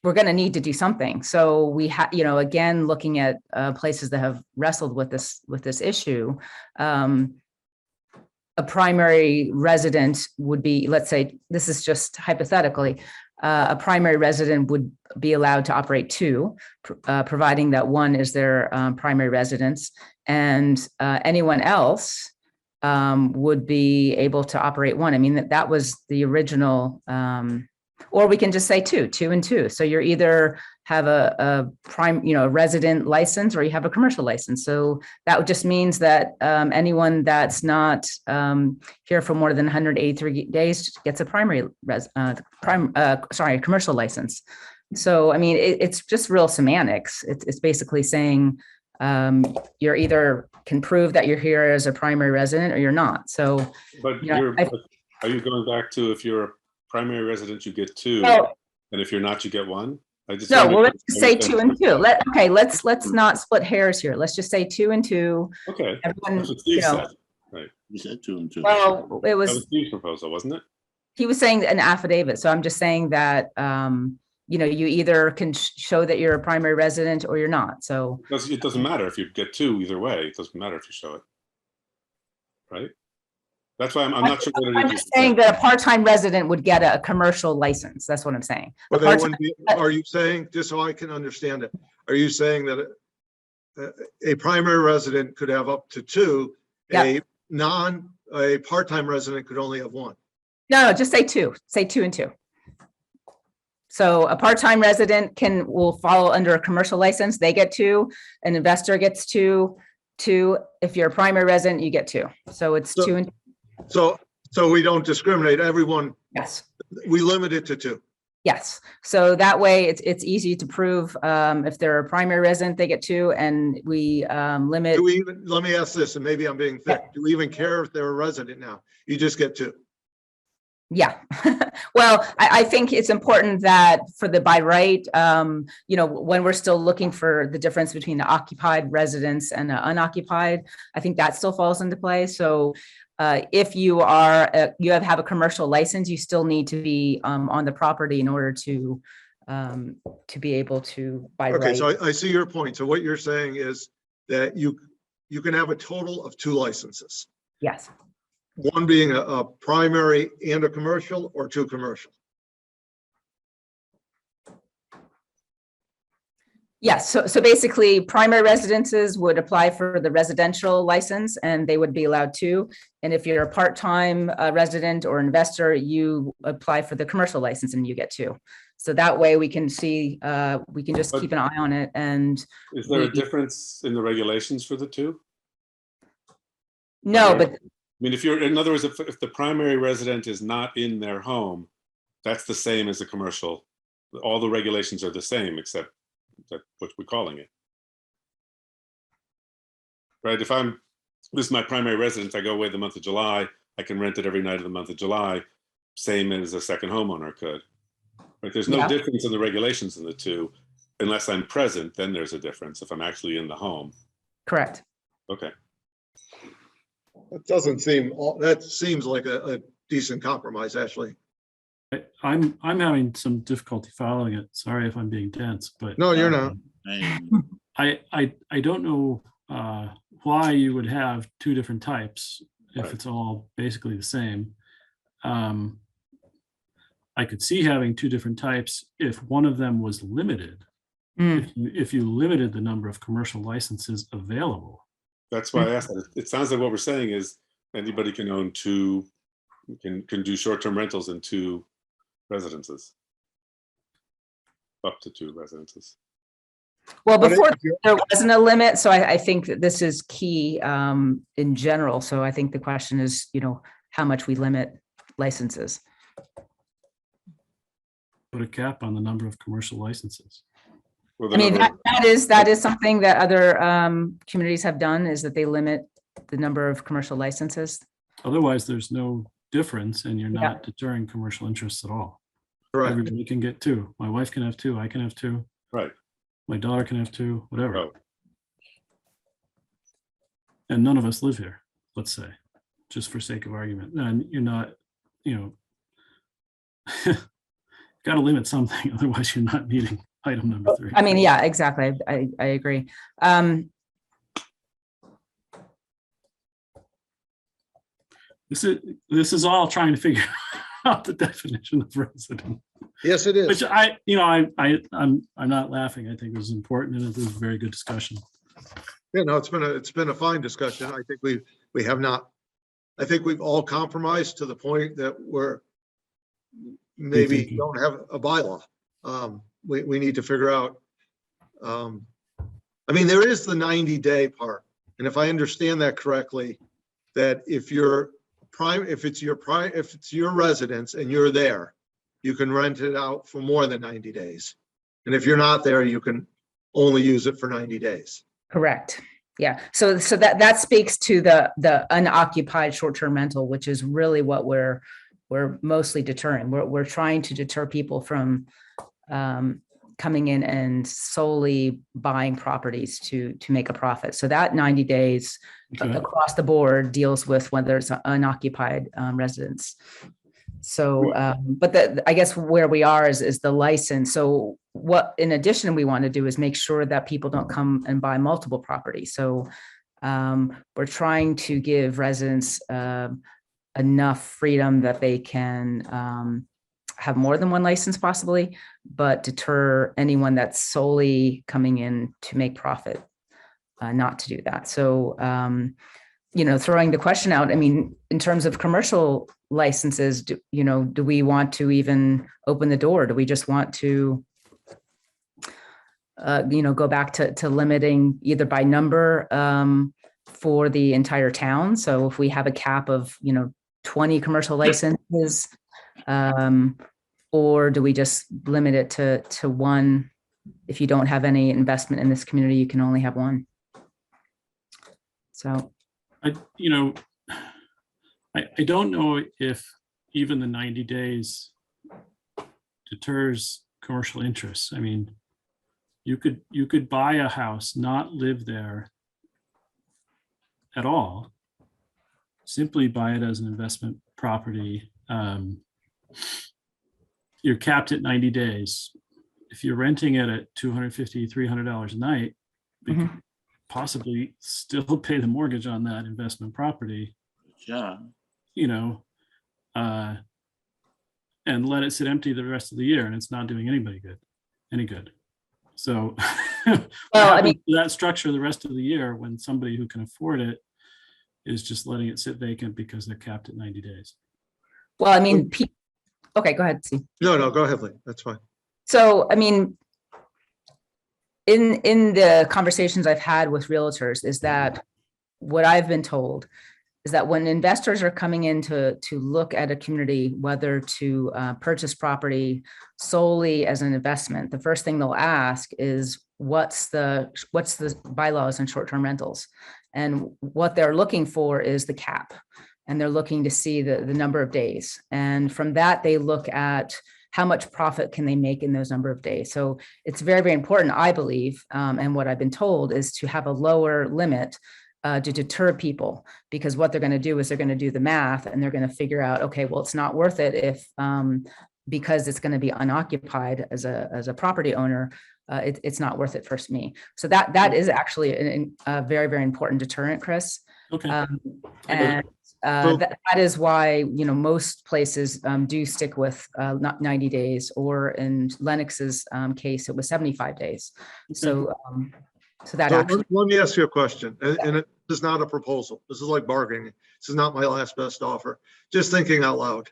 we're going to need to do something. So we have, again, looking at places that have wrestled with this issue, a primary resident would be, let's say, this is just hypothetically, a primary resident would be allowed to operate two, providing that one is their primary residence, and anyone else would be able to operate one. I mean, that was the original, or we can just say two and two. So you're either have a resident license, or you have a commercial license. So that just means that anyone that's not here for more than 183 days gets a commercial license. So, I mean, it's just real semantics. It's basically saying you're either can prove that you're here as a primary resident or you're not. So, But are you going back to, if you're a primary resident, you get two, and if you're not, you get one? Let's just say two and two. Let's not split hairs here. Let's just say two and two. Okay, Everyone, that's what Steve said. Right. You said 2 and 2. Well, it That was, was Steve's proposal, wasn't it? he was saying an affidavit. So I'm just saying that, you either can show that you're a primary resident or you're not. So It doesn't matter if you get two either way. It doesn't matter if you show it. Right? That's why I'm not sure what it is. I'm just saying that a part-time resident would get a commercial license. That's what I'm saying. But they wouldn't be, are you saying, just so I can understand it, are you saying that a primary resident could have up to two, a part-time resident could only have one? No, just say two and two. So a part-time resident will follow under a commercial license. They get two. An investor gets two. If you're a primary resident, you get two. So it's two and. So we don't discriminate. Everyone, Yes. we limit it to two. Yes. So that way it's easy to prove, if they're a primary resident, they get two, and we limit. Let me ask this, and maybe I'm being thick. Do we even care if they're a resident now? You just get two. Yeah, well, I think it's important that for the by right, when we're still looking for the difference between the occupied residence and the unoccupied, I think that still falls into play. So if you have a commercial license, you still need to be on the property in order to be able to by Okay, right. so I see your point. So what you're saying is that you can have a total of 2 licenses. Yes. One being a primary and a commercial, or 2 commercial. Yes, so basically, primary residences would apply for the residential license, and they would be allowed 2. And if you're a part-time resident or investor, you apply for the commercial license and you get 2. So that way we can see, we can just keep an eye on it. And Is there a difference in the regulations for the 2? no, but I mean, if you're, in other words, if the primary resident is not in their home, that's the same as a commercial. All the regulations are the same, except that what we're calling it. Right, if this is my primary residence, I go away the month of July, I can rent it every night of the month of July, same as a second homeowner could. Right, there's no Yeah. difference in the regulations in the 2, unless I'm present, then there's a difference if I'm actually in the home. correct. Okay. That seems like a decent compromise, actually. I'm having some difficulty following it. Sorry if I'm being dense, but No, you're not. I don't know why you would have 2 different types if Right. it's all basically the same. I could see having 2 different types if one of them was limited. Mm. If you limited the number of commercial licenses available. That's why I asked that. It sounds like what we're saying is anybody can own 2, can do short-term rentals in 2 residences. Up to 2 residences. Well, But before if you're- there wasn't a limit, so I think that this is key in general. So I think the question is, how much we limit licenses. Put a cap on the number of commercial licenses. Well, I mean, that is something that other communities have done, is that they limit the number of commercial licenses. Otherwise, there's no difference and you're Yeah. not deterring commercial interests at all. Correct. Everybody can get 2. My wife can have 2, I can have 2. Right. My daughter can have 2, whatever. Oh. And none of us live here, let's say, just for sake of argument. And you're not, got to limit something, otherwise you're not meeting item number 3. I mean, yeah, exactly. I agree. This is all trying to figure out the definition of resident, Yes, it which is. I'm not laughing. I think it was important and it was a very good discussion. Yeah, no, it's been a fine discussion. I think we have not, I think we've all compromised to the point that we're maybe thinking. don't have a bylaw. We need to figure out, I mean, there is the 90-day part. And if I understand that correctly, that if it's your residence and you're there, you can rent it out for more than 90 days. And if you're not there, you can only use it for 90 days. Correct. Yeah. So that speaks to the unoccupied short-term rental, which is really what we're mostly deterring. We're trying to deter people from coming in and solely buying properties to make a profit. So that 90 days Okay. across the board deals with whether it's an unoccupied residence. So, but I guess where we are is the license. So what, in addition, we want to do is make sure that people don't come and buy multiple properties. So we're trying to give residents enough freedom that they can have more than one license possibly, but deter anyone that's solely coming in to make profit, not to do that. So, throwing the question out, I mean, in terms of commercial licenses, do we want to even open the door? Do we just want to, go back to limiting either by number for the entire town? So if we have a cap of, 20 commercial licenses, or do we just limit it to 1? If you don't have any investment in this community, you can only have 1. So. I don't know if even the 90 days deters commercial interests. I mean, you could buy a house, not live there at all, simply buy it as an investment property. You're capped at 90 days. If you're renting it at $250, $300 a night, you Mhm. could possibly still pay the mortgage on that investment property, Yeah. you know, and let it sit empty the rest of the year, and it's not doing anybody any good. So what Well, I happens mean- to that structure the rest of the year when somebody who can afford it is just letting it sit vacant because they're capped at 90 days? Well, I mean, okay, go ahead, Steve. No, go ahead, Lee. That's fine. So, I mean, in the conversations I've had with realtors is that what I've been told is that when investors are coming in to look at a community, whether to purchase property solely as an investment, the first thing they'll ask is what's the bylaws on short-term rentals? And what they're looking for is the cap. And they're looking to see the number of days. And from that, they look at how much profit can they make in those number of days. So it's very, very important, I believe, and what I've been told is to have a lower limit to deter people, because what they're going to do is they're going to do the math and they're going to figure out, okay, well, it's not worth it if because it's going to be unoccupied as a property owner, it's not worth it for me. So that is actually a very, very important deterrent, Chris. Okay. And that is why, most places do stick with not 90 days, or in Lennox's case, it was 75 days. So that So actually, let me ask you a question, and it is not a proposal. This is like bargaining. This is not my last best offer. Just thinking out loud,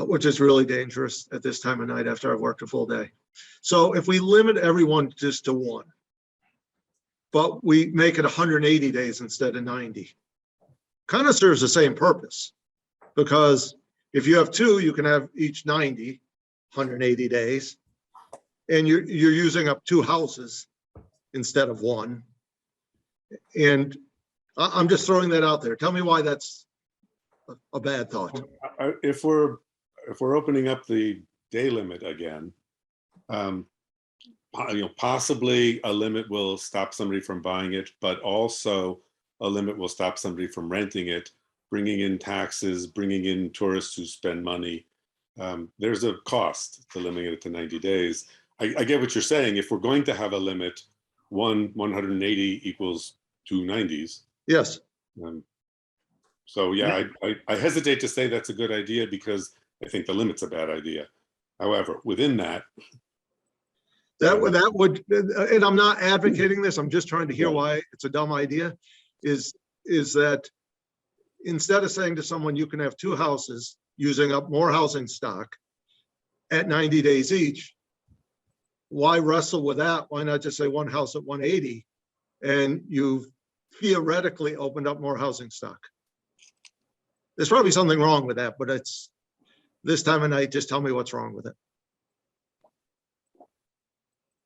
which is really dangerous at this time of night after I've worked a full day. So if we limit everyone just to one, but we make it 180 days instead of 90, kind of serves the same purpose. Because if you have two, you can have each 90, 180 days, and you're using up two houses instead of one. And I'm just throwing that out there. Tell me why that's a bad thought. If we're opening up the day limit again, possibly a limit will stop somebody from buying it, but also a limit will stop somebody from renting it, bringing in taxes, bringing in tourists who spend money. There's a cost to limiting it to 90 days. I get what you're saying. If we're going to have a limit, 180 equals 2 90s. Yes. So yeah, I hesitate to say that's a good idea because I think the limit's a bad idea. However, within that. That would, and I'm not advocating this, I'm just trying to hear why it's a dumb idea, is that instead of saying to someone, you can have two houses using up more housing stock at 90 days each, why wrestle with that? Why not just say one house at 180 and you've theoretically opened up more housing stock? There's probably something wrong with that, but it's this time of night, just tell me what's wrong with it.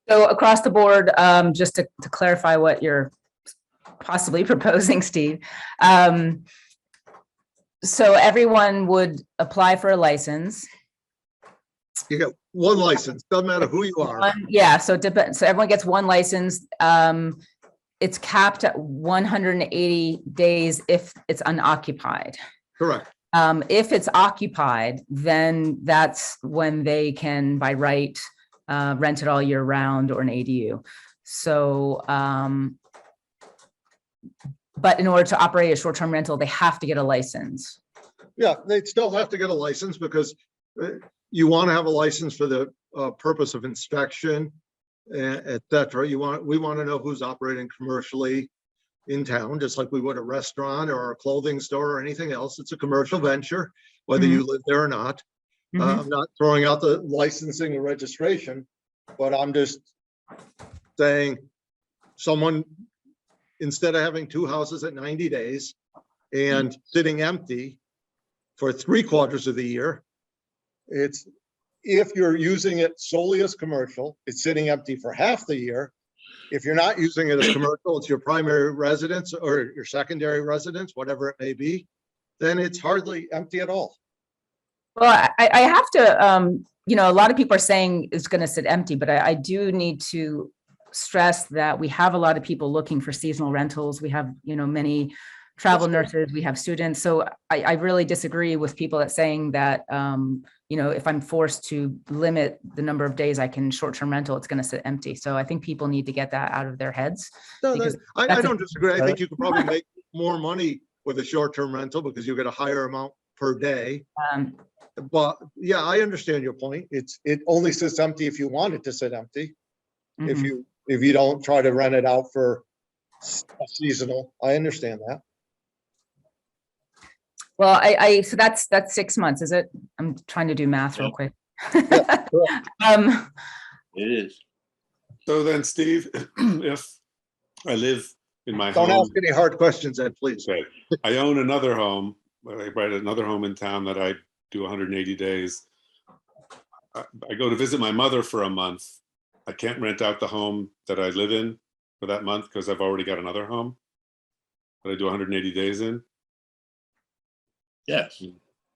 so across the board, just to clarify what you're possibly proposing, Steve. So everyone would apply for a license. You get one license, doesn't matter who you are. Yeah, so everyone gets one license. It's capped at 180 days if it's unoccupied. Correct. If it's occupied, then that's when they can, by right, rent it all year round or an ADU. So, but in order to operate a short-term rental, they have to get a license. Yeah, they'd still have to get a license because you want to have a license for the purpose of inspection, et cetera. We want to know who's operating commercially in town, just like we would a restaurant or a clothing store or anything else. It's a commercial venture, whether you live there or not. I'm not throwing out the licensing or registration, but I'm just saying someone, instead of having two houses at 90 days and sitting empty for 3/4 of the year, it's, if you're using it solely as commercial, it's sitting empty for half the year. If you're not using it as commercial, it's your primary residence or your secondary residence, whatever it may be, then it's hardly empty at all. Well, I have to, a lot of people are saying it's going to sit empty, but I do need to stress that we have a lot of people looking for seasonal rentals. We have, many travel nurses, we have students. So I really disagree with people that saying that, if I'm forced to limit the number of days I can short-term rental, it's going to sit empty. So I think people need to get that out of their heads. No, because I that's a- don't disagree. I think you could probably make more money with a short-term rental because you get a higher amount per day. But yeah, I understand your point. It only sits empty if you want it to sit empty. If Mhm. you don't try to rent it out for seasonal, I understand that. Well, so that's 6 months, is it? I'm trying to do math real quick. Um, It is. So then, Steve, if I live in my Don't home, ask any hard questions, Ed, please. okay, I own another home, I rent another home in town that I do 180 days. I go to visit my mother for a month. I can't rent out the home that I live in for that month because I've already got another home that I do 180 days in. Yes.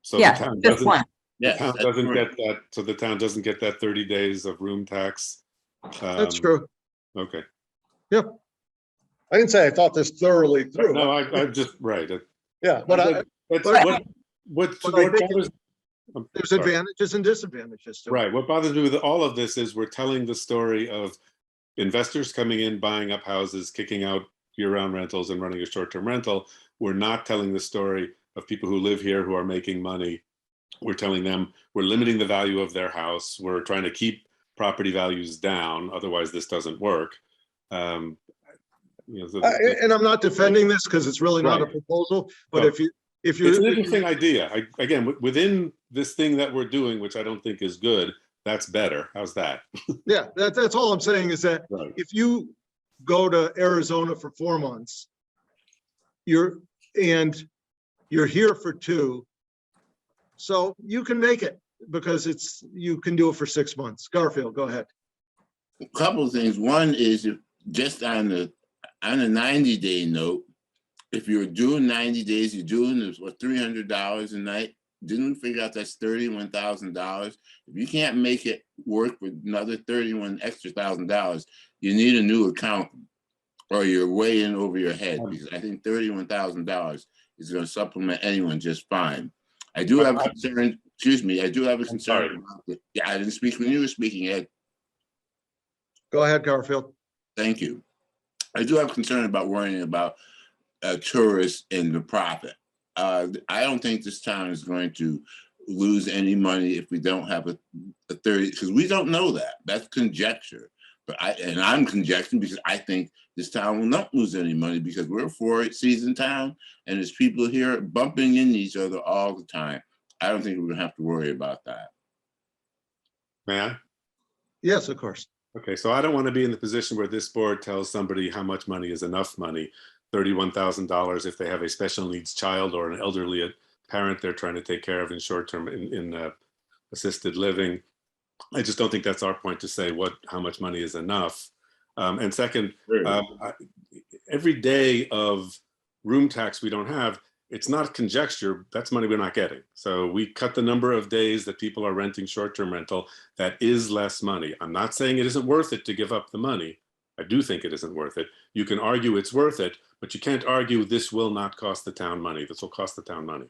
So the yeah, town just doesn't, one. the Yes. town that's doesn't correct. get that, so the town doesn't get that 30 days of room tax. That's true. Okay. I didn't say I thought this thoroughly through. No, I'm just, right. Yeah, but That's but what but I what think bothers. there's sorry. advantages and disadvantages to it. Right. What bothers me with all of this is we're telling the story of investors coming in, buying up houses, kicking out year-round rentals and running a short-term rental. We're not telling the story of people who live here who are making money. We're telling them we're limiting the value of their house. We're trying to keep property values down. Otherwise, this doesn't work. And I'm not defending this because it's really not a Right. proposal, but No. if you it's an interesting idea. Again, within this thing that we're doing, which I don't think is good, that's better. How's that? yeah, that's all I'm saying is that Right. if you go to Arizona for 4 months, you're here for 2, so you can make it because you can do it for 6 months. Garfield, go ahead. A couple of things. One is just on the 90-day note, if you're doing 90 days, you're doing this, what, $300 a night? Didn't we figure out that's $31,000? If you can't make it work with another $31,000, you need a new accountant, or you're way in over your head, because I think $31,000 is going to supplement anyone just fine. I do have a concern. Excuse me. I do have a concern. Yeah, I didn't speak when you were speaking, Ed. Go ahead, Garfield. Thank you. I do have concern about worrying about tourists and the profit. I don't think this town is going to lose any money if we don't have a 30, because we don't know that. That's conjecture. But I'm conjecturing because I think this town will not lose any money because we're a 4-season town and there's people here bumping into each other all the time. I don't think we're gonna have to worry about that. May I? Yes, of course. Okay, so I don't want to be in the position where this board tells somebody how much money is enough money. $31,000 if they have a special needs child or an elderly parent they're trying to take care of in short-term in assisted living. I just don't think that's our point to say how much money is enough. And second, every day of room tax we don't have, it's not conjecture, that's money we're not getting. So we cut the number of days that people are renting short-term rental, that is less money. I'm not saying it isn't worth it to give up the money. I do think it isn't worth it. You can argue it's worth it, but you can't argue this will not cost the town money. This will cost the town money.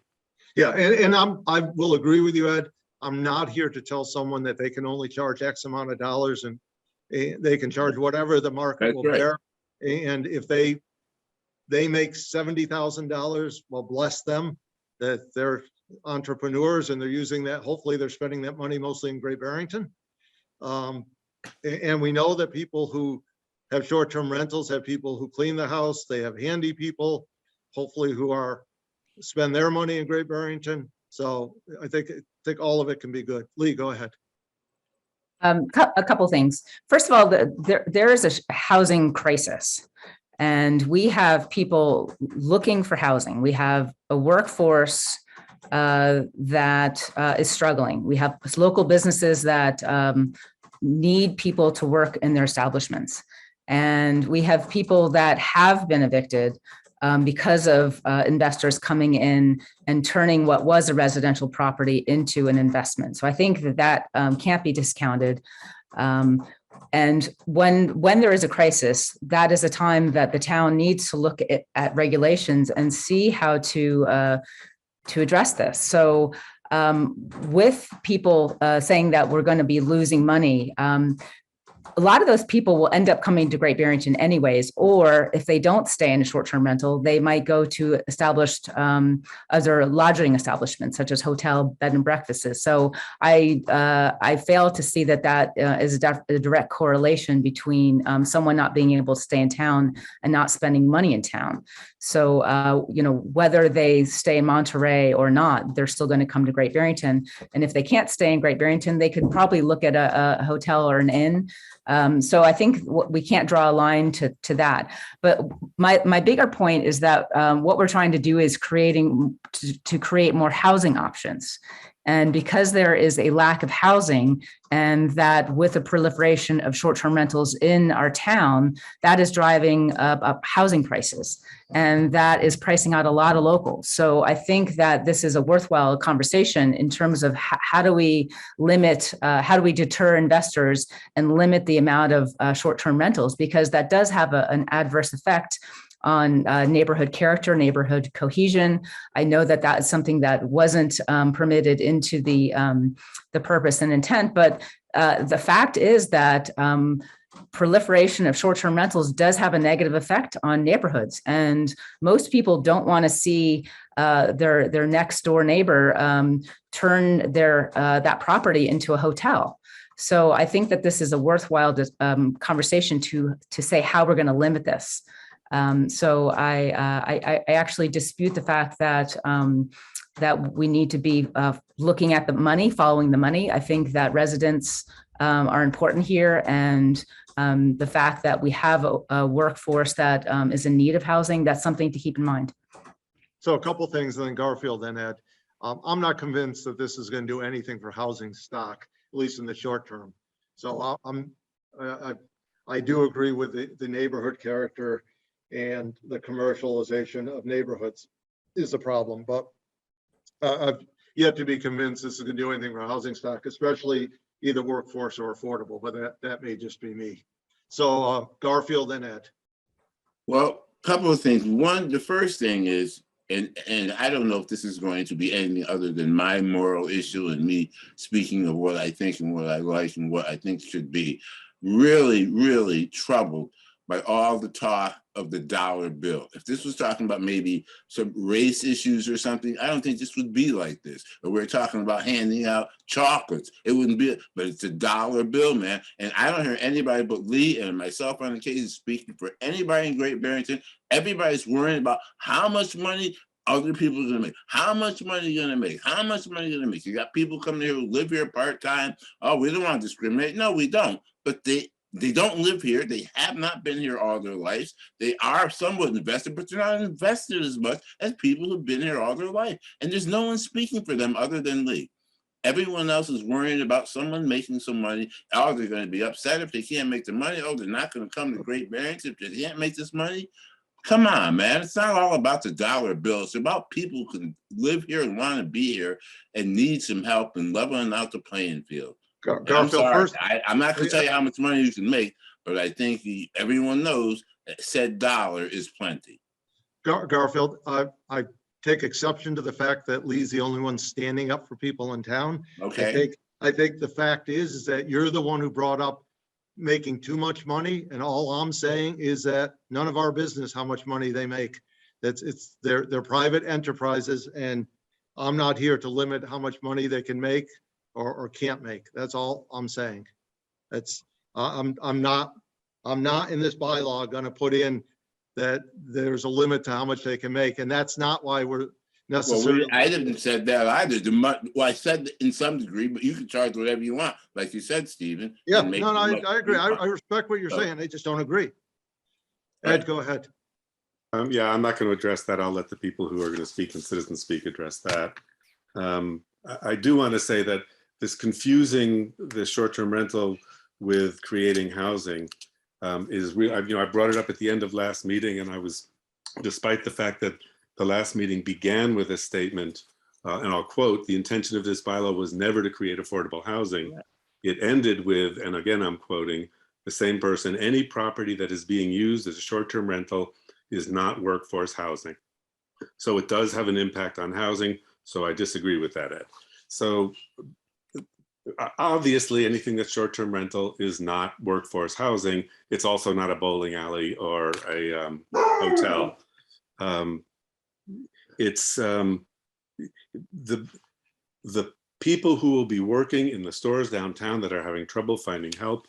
Yeah, and I will agree with you, Ed. I'm not here to tell someone that they can only charge X amount of dollars and they can charge whatever the market That's will right. bear. And if they make $70,000, well, bless them, that they're entrepreneurs and they're using that. Hopefully they're spending that money mostly in Great Barrington. And we know that people who have short-term rentals have people who clean the house. They have handy people, hopefully who spend their money in Great Barrington. So I think all of it can be good. Lee, go ahead. A couple things. First of all, there is a housing crisis, and we have people looking for housing. We have a workforce that is struggling. We have local businesses that need people to work in their establishments, and we have people that have been evicted because of investors coming in and turning what was a residential property into an investment. So I think that can't be discounted. And when there is a crisis, that is a time that the town needs to look at regulations and see how to address this. So with people saying that we're going to be losing money, a lot of those people will end up coming to Great Barrington anyways, or if they don't stay in a short-term rental, they might go to established other lodging establishments such as hotel, bed and breakfasts. So I fail to see that is a direct correlation between someone not being able to stay in town and not spending money in town. So, whether they stay in Monterey or not, they're still going to come to Great Barrington. And if they can't stay in Great Barrington, they could probably look at a hotel or an inn. So I think we can't draw a line to that. But my bigger point is that what we're trying to do is to create more housing options. And because there is a lack of housing, and that with the proliferation of short-term rentals in our town, that is driving up housing prices. And that is pricing out a lot of locals. So I think that this is a worthwhile conversation in terms of how do we deter investors and limit the amount of short-term rentals, because that does have an adverse effect on neighborhood character, neighborhood cohesion. I know that is something that wasn't permitted into the purpose and intent, but the fact is that proliferation of short-term rentals does have a negative effect on neighborhoods, and most people don't want to see their next door neighbor turn that property into a hotel. So I think that this is a worthwhile conversation to say how we're going to limit this. So I actually dispute the fact that we need to be looking at the money, following the money. I think that residents are important here, and the fact that we have a workforce that is in need of housing, that's something to keep in mind. So a couple things, and then Garfield, then Ed. I'm not convinced that this is going to do anything for housing stock, at least in the short term. So I do agree with the neighborhood character, and the commercialization of neighborhoods is a problem, but I've yet to be convinced this is going to do anything for housing stock, especially either workforce or affordable, but that may just be me. So Garfield and Ed. Well, a couple of things. One, the first thing is, and I don't know if this is going to be anything other than my moral issue and me speaking of what I think and what I like and what I think should be, really, really troubled by all the talk of the dollar bill. If this was talking about maybe some race issues or something, I don't think this would be like this. Or we're talking about handing out chocolates. It wouldn't be, but it's a dollar bill, man. And I don't hear anybody but Lee and myself on occasion speaking for anybody in Great Barrington. Everybody's worrying about how much money other people are going to make. How much money are you going to make? How much money are you going to make? You got people coming here who live here part-time. Oh, we don't want to discriminate. No, we don't. But they don't live here. They have not been here all their lives. They are somewhat invested, but they're not invested as much as people who've been here all their life. And there's no one speaking for them other than Lee. Everyone else is worrying about someone making some money. Oh, they're going to be upset if they can't make the money. Oh, they're not going to come to Great Barrington if they can't make this money. Come on, man. It's not all about the dollar bill. It's about people who can live here and want to be here and need some help in leveling out the playing field. I'm sorry, I'm not going to tell you how much money you can make, but I think everyone knows that said dollar is plenty. Garfield, I take exception to the fact that Lee's the only one standing up for people in town. Okay. I think the fact is that you're the one who brought up making too much money, and all I'm saying is that none of our business how much money they make. They're private enterprises, and I'm not here to limit how much money they can make or can't make. That's all I'm saying. I'm not in this bylaw going to put in that there's a limit to how much they can make, and that's not why we're necessarily. Well, I didn't said that either. Well, I said in some degree, but you can charge whatever you want, like you said, Stephen. Yeah, no, I agree. I respect what you're saying. I just don't agree. Ed, go ahead. Yeah, I'm not going to address that. I'll let the people who are going to speak in Citizen Speak address that. I do want to say that this confusing the short-term rental with creating housing is real. I brought it up at the end of last meeting, and I was despite the fact that the last meeting began with a statement, and I'll quote, "The intention of this bylaw was never to create affordable housing." It ended with, and again, I'm quoting the same person, "Any property that is being used as a short-term rental is not workforce housing." So it does have an impact on housing. So I disagree with that, Ed. So obviously, anything that's short-term rental is not workforce housing. It's also not a bowling alley or a hotel. It's the people who will be working in the stores downtown that are having trouble finding help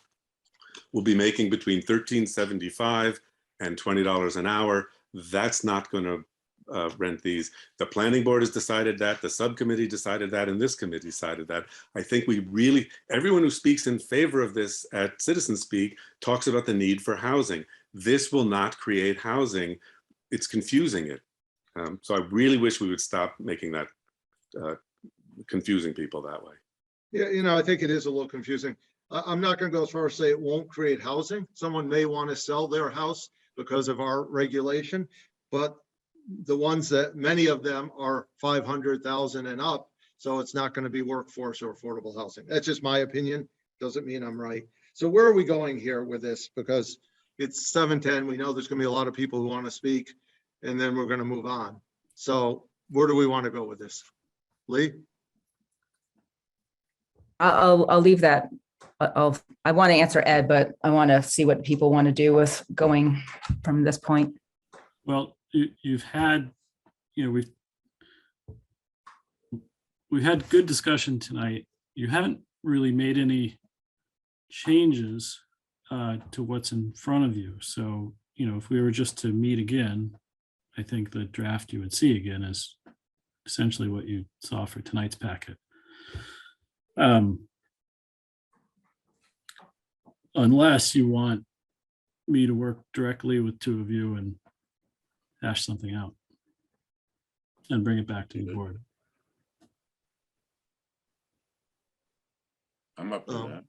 will be making between $13.75 and $20 an hour. That's not going to rent these. The planning board has decided that, the subcommittee decided that, and this committee decided that. I think we really, everyone who speaks in favor of this at Citizen Speak talks about the need for housing. This will not create housing. It's confusing it. So I really wish we would stop making that, confusing people that way. Yeah, I think it is a little confusing. I'm not going to go as far as say it won't create housing. Someone may want to sell their house because of our regulation, but the ones that, many of them are 500,000 and up, so it's not going to be workforce or affordable housing. That's just my opinion. Doesn't mean I'm right. So where are we going here with this? Because it's 7:10. We know there's going to be a lot of people who want to speak, and then we're going to move on. So where do we want to go with this? Lee? I'll leave that. I want to answer Ed, but I want to see what people want to do with going from this point. Well, you've had, we've had good discussion tonight. You haven't really made any changes to what's in front of you. So, if we were just to meet again, I think the draft you would see again is essentially what you saw for tonight's packet. Unless you want me to work directly with two of you and hash something out and bring it back to the board. I'm up for that.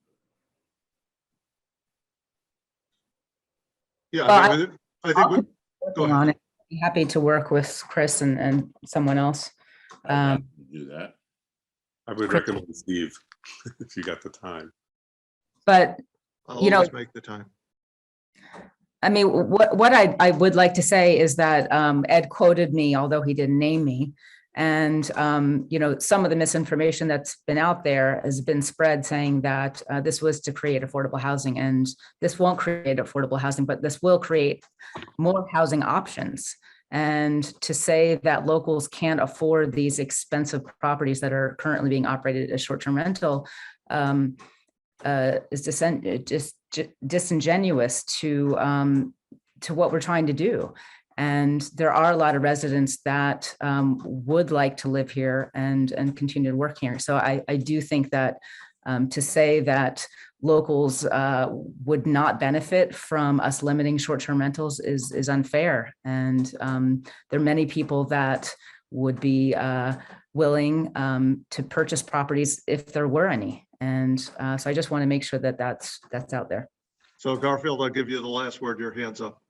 Yeah, Well, I think we, go Working ahead. on it. Be happy to work with Chris and someone else. I'd have to do that. I would recommend Steve if you got the time. But I'll you know- always make the time. I mean, what I would like to say is that Ed quoted me, although he didn't name me. And, some of the misinformation that's been out there has been spread saying that this was to create affordable housing, and this won't create affordable housing, but this will create more housing options. And to say that locals can't afford these expensive properties that are currently being operated as short-term rental is just disingenuous to what we're trying to do. And there are a lot of residents that would like to live here and continue to work here. So I do think that to say that locals would not benefit from us limiting short-term rentals is unfair. And there are many people that would be willing to purchase properties if there were any. And so I just want to make sure that that's out there. So Garfield, I'll give you the last word. Your hands up.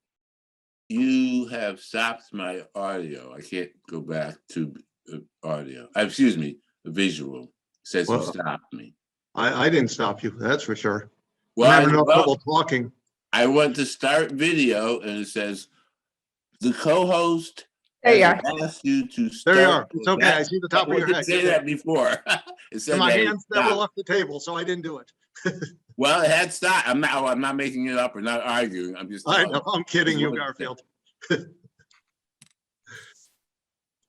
You have stopped my audio. I can't go back to audio. Excuse me, visual. It says you Well, stopped me. I didn't stop you, that's for sure. Well, I'm having no trouble talking. I went to start video and it says the co-host There you has are. asked you to start. There you are. It's okay. I see the top of your I head. didn't say that before. It said My that it hands never stopped. left the table, so I didn't do it. Well, it had stopped. I'm not making it up or not arguing. I'm just I telling know, I'm kidding you, What it Garfield.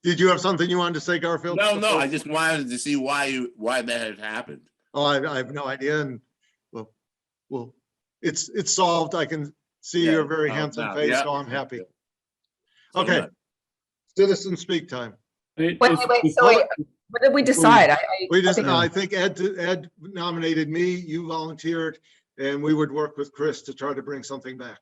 Did you have something you wanted to say, Garfield? No, I just wanted to see why that had happened. Oh, I have no idea, and well, it's solved. I can see Yeah, your very solved handsome now. face, Yeah. so I'm happy. So Okay, much. citizen speak time. Wait, so what did we decide? We just, think- I think Ed nominated me, you volunteered, and we would work with Chris to try to bring something back.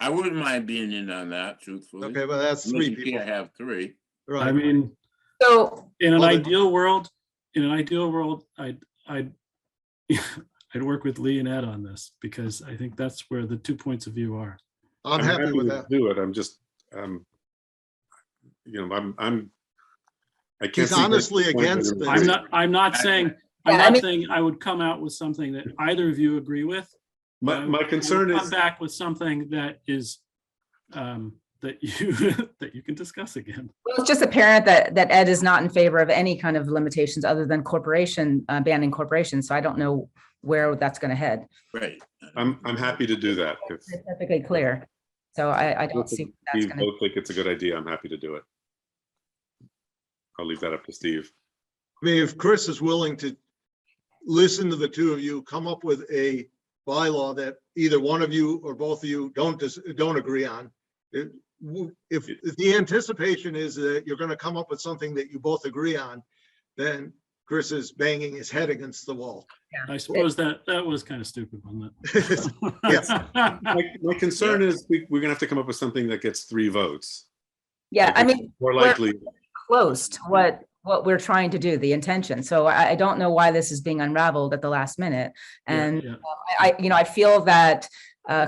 I wouldn't mind being in on that, truthfully. Okay, but that's Unless three you people, can't have three. I right? mean, So, in an Well, ideal world, I'd work with Lee and Ed on this because I think that's where the 2 points of view are. I'm happy with to that. do it. I'm just, you know, I can't. He's see honestly the point against that- this. I'm not saying, Yeah, I mean- saying I would come out with something that either of you agree with. My concern I will come is, back with something that is, that you, that you can discuss again. Well, it's just apparent that Ed is not in favor of any kind of limitations other than corporation, banning corporations. So I don't know where that's going to head. Right. I'm happy to do that. If It's perfectly clear. So I don't see what that's Steve going to. both think it's a good idea, I'm happy to do it. I'll leave that up to Steve. I mean, if Chris is willing to listen to the two of you, come up with a bylaw that either one of you or both of you don't agree on. If the anticipation is that you're going to come up with something that you both agree on, then Chris is banging his head against the wall. I suppose that was kind of stupid, wasn't it? Yes. My concern is we're gonna have to come up with something that gets 3 votes. Yeah, I mean, More likely, close to what we're trying to do, the intention. So I don't know why this is being unraveled at the last minute. And Yeah. I feel that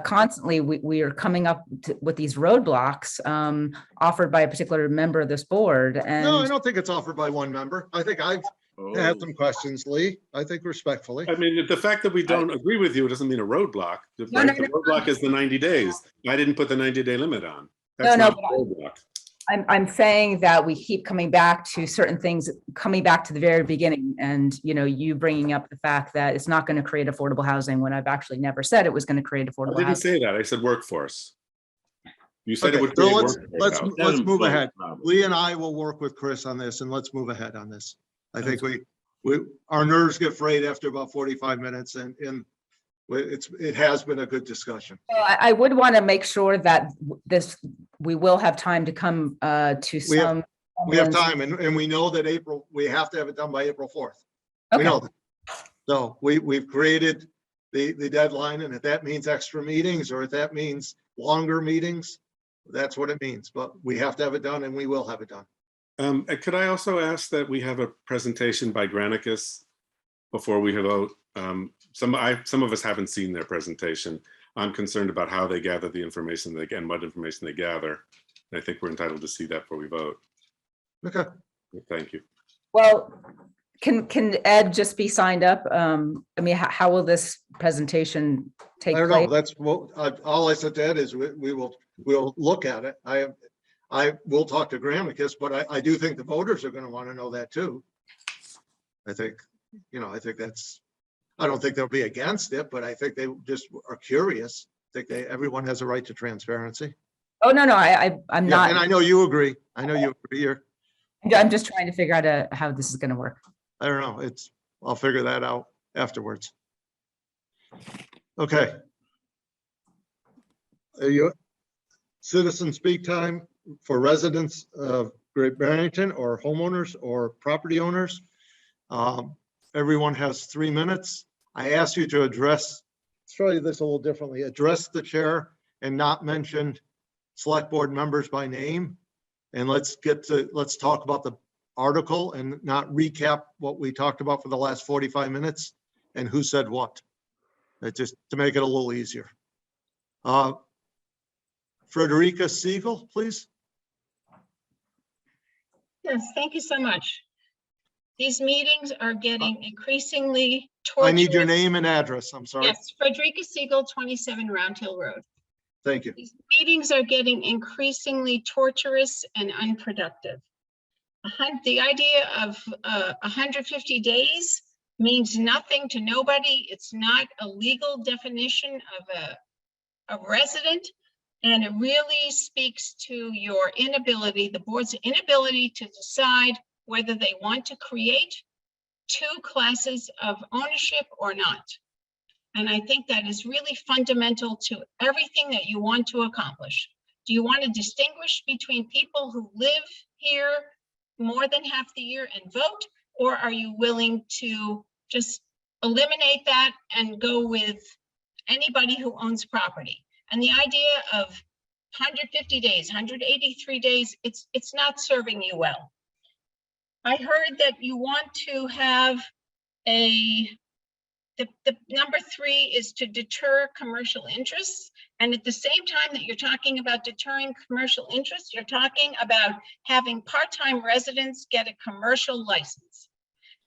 constantly we are coming up with these roadblocks offered by a particular member of this board. No, I And don't think it's offered by one member. I think I've had some questions, Lee. I think respectfully. I mean, the fact that we don't agree with you doesn't mean a roadblock. The No, no, the roadblock is the 90 days. I didn't put the 90-day limit on. No, That's no, not a roadblock. I'm saying that we keep coming back to certain things, coming back to the very beginning, and you bringing up the fact that it's not going to create affordable housing when I've actually never said it was going to create I affordable didn't housing. say that. I said workforce. You said it Okay, would so create let's workforce. let's move ahead. Problem. Lee and I will work with Chris on this, and let's move ahead on this. I think our nerves get frayed after about 45 minutes, and it has been a good discussion. So I would want to make sure that we will have time to come to We have- some. We have time, and we know that we have to have it done by April 4th. We know that. So we've created the deadline, and if that means extra meetings, or if that means longer meetings, that's what it means. But we have to have it done, and we will have it done. And could I also ask that we have a presentation by Granicus before we vote? Some of us haven't seen their presentation. I'm concerned about how they gather the information and what information they gather. And I think we're entitled to see that before we vote. Okay. Thank you. Well, can Ed just be signed up? I mean, how will this presentation take I don't know. place? That's what, all I said to Ed is we'll look at it. I will talk to Granicus, but I do think the voters are going to want to know that too. I think that's, I don't think they'll be against it, but I think they just are curious. I think everyone has a right to transparency. Oh, no, I'm Yeah, not. and I know you agree. I know you agree. I'm just trying to figure out how this is going to work. I don't know. I'll figure that out afterwards. Okay. Citizen speak time for residents of Great Barrington or homeowners or property owners. Everyone has 3 minutes. I ask you to address, let's try this a little differently, address the chair and not mention select board members by name. And let's talk about the article and not recap what we talked about for the last 45 minutes and who said what. Just to make it a little easier. Frederica Siegel, please. Yes, thank you so much. These meetings are getting increasingly torturous. I need your name and address. I'm sorry. Yes, Frederica Siegel, 27 Round Hill Road. Thank you. These meetings are getting increasingly torturous and unproductive. The idea of 150 days means nothing to nobody. It's not a legal definition of a resident. And it really speaks to your inability, the board's inability to decide whether they want to create 2 classes of ownership or not. And I think that is really fundamental to everything that you want to accomplish. Do you want to distinguish between people who live here more than half the year and vote? Or are you willing to just eliminate that and go with anybody who owns property? And the idea of 150 days, 183 days, it's not serving you well. I heard that you want to have a The number 3 is to deter commercial interests. And at the same time that you're talking about deterring commercial interests, you're talking about having part-time residents get a commercial license.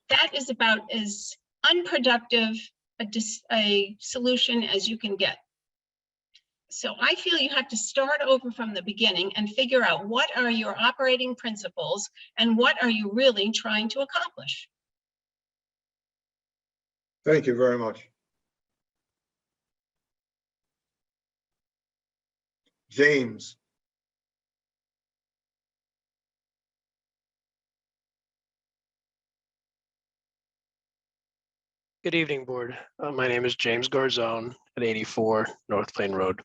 That is about as unproductive a solution as you can get. So I feel you have to start over from the beginning and figure out what are your operating principles and what are you really trying to accomplish. Thank you very much. James. Good evening, Board. My name is James Garzone at 84 North Plain Road.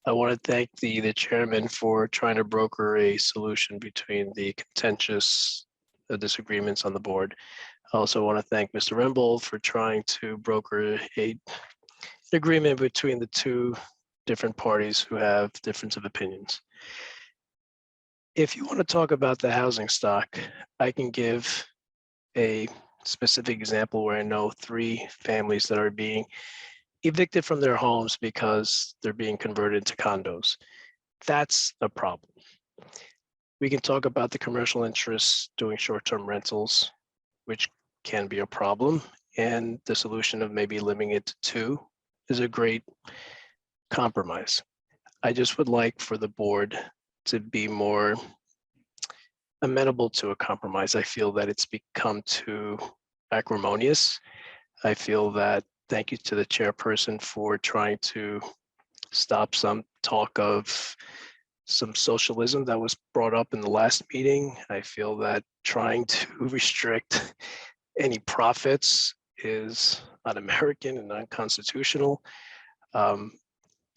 I want to thank the chairman for trying to broker a solution between the contentious disagreements on the board. I also want to thank Mr. Rembold for trying to broker an agreement between the two different parties who have difference of opinions. If you want to talk about the housing stock, I can give a specific example where I know 3 families that are being evicted from their homes because they're being converted into condos. That's a problem. We can talk about the commercial interests doing short-term rentals, which can be a problem. And the solution of maybe limiting it to 2 is a great compromise. I just would like for the board to be more amenable to a compromise. I feel that it's become too acrimonious. I feel that, thank you to the chairperson for trying to stop some talk of some socialism that was brought up in the last meeting. I feel that trying to restrict any profits is un-American and unconstitutional.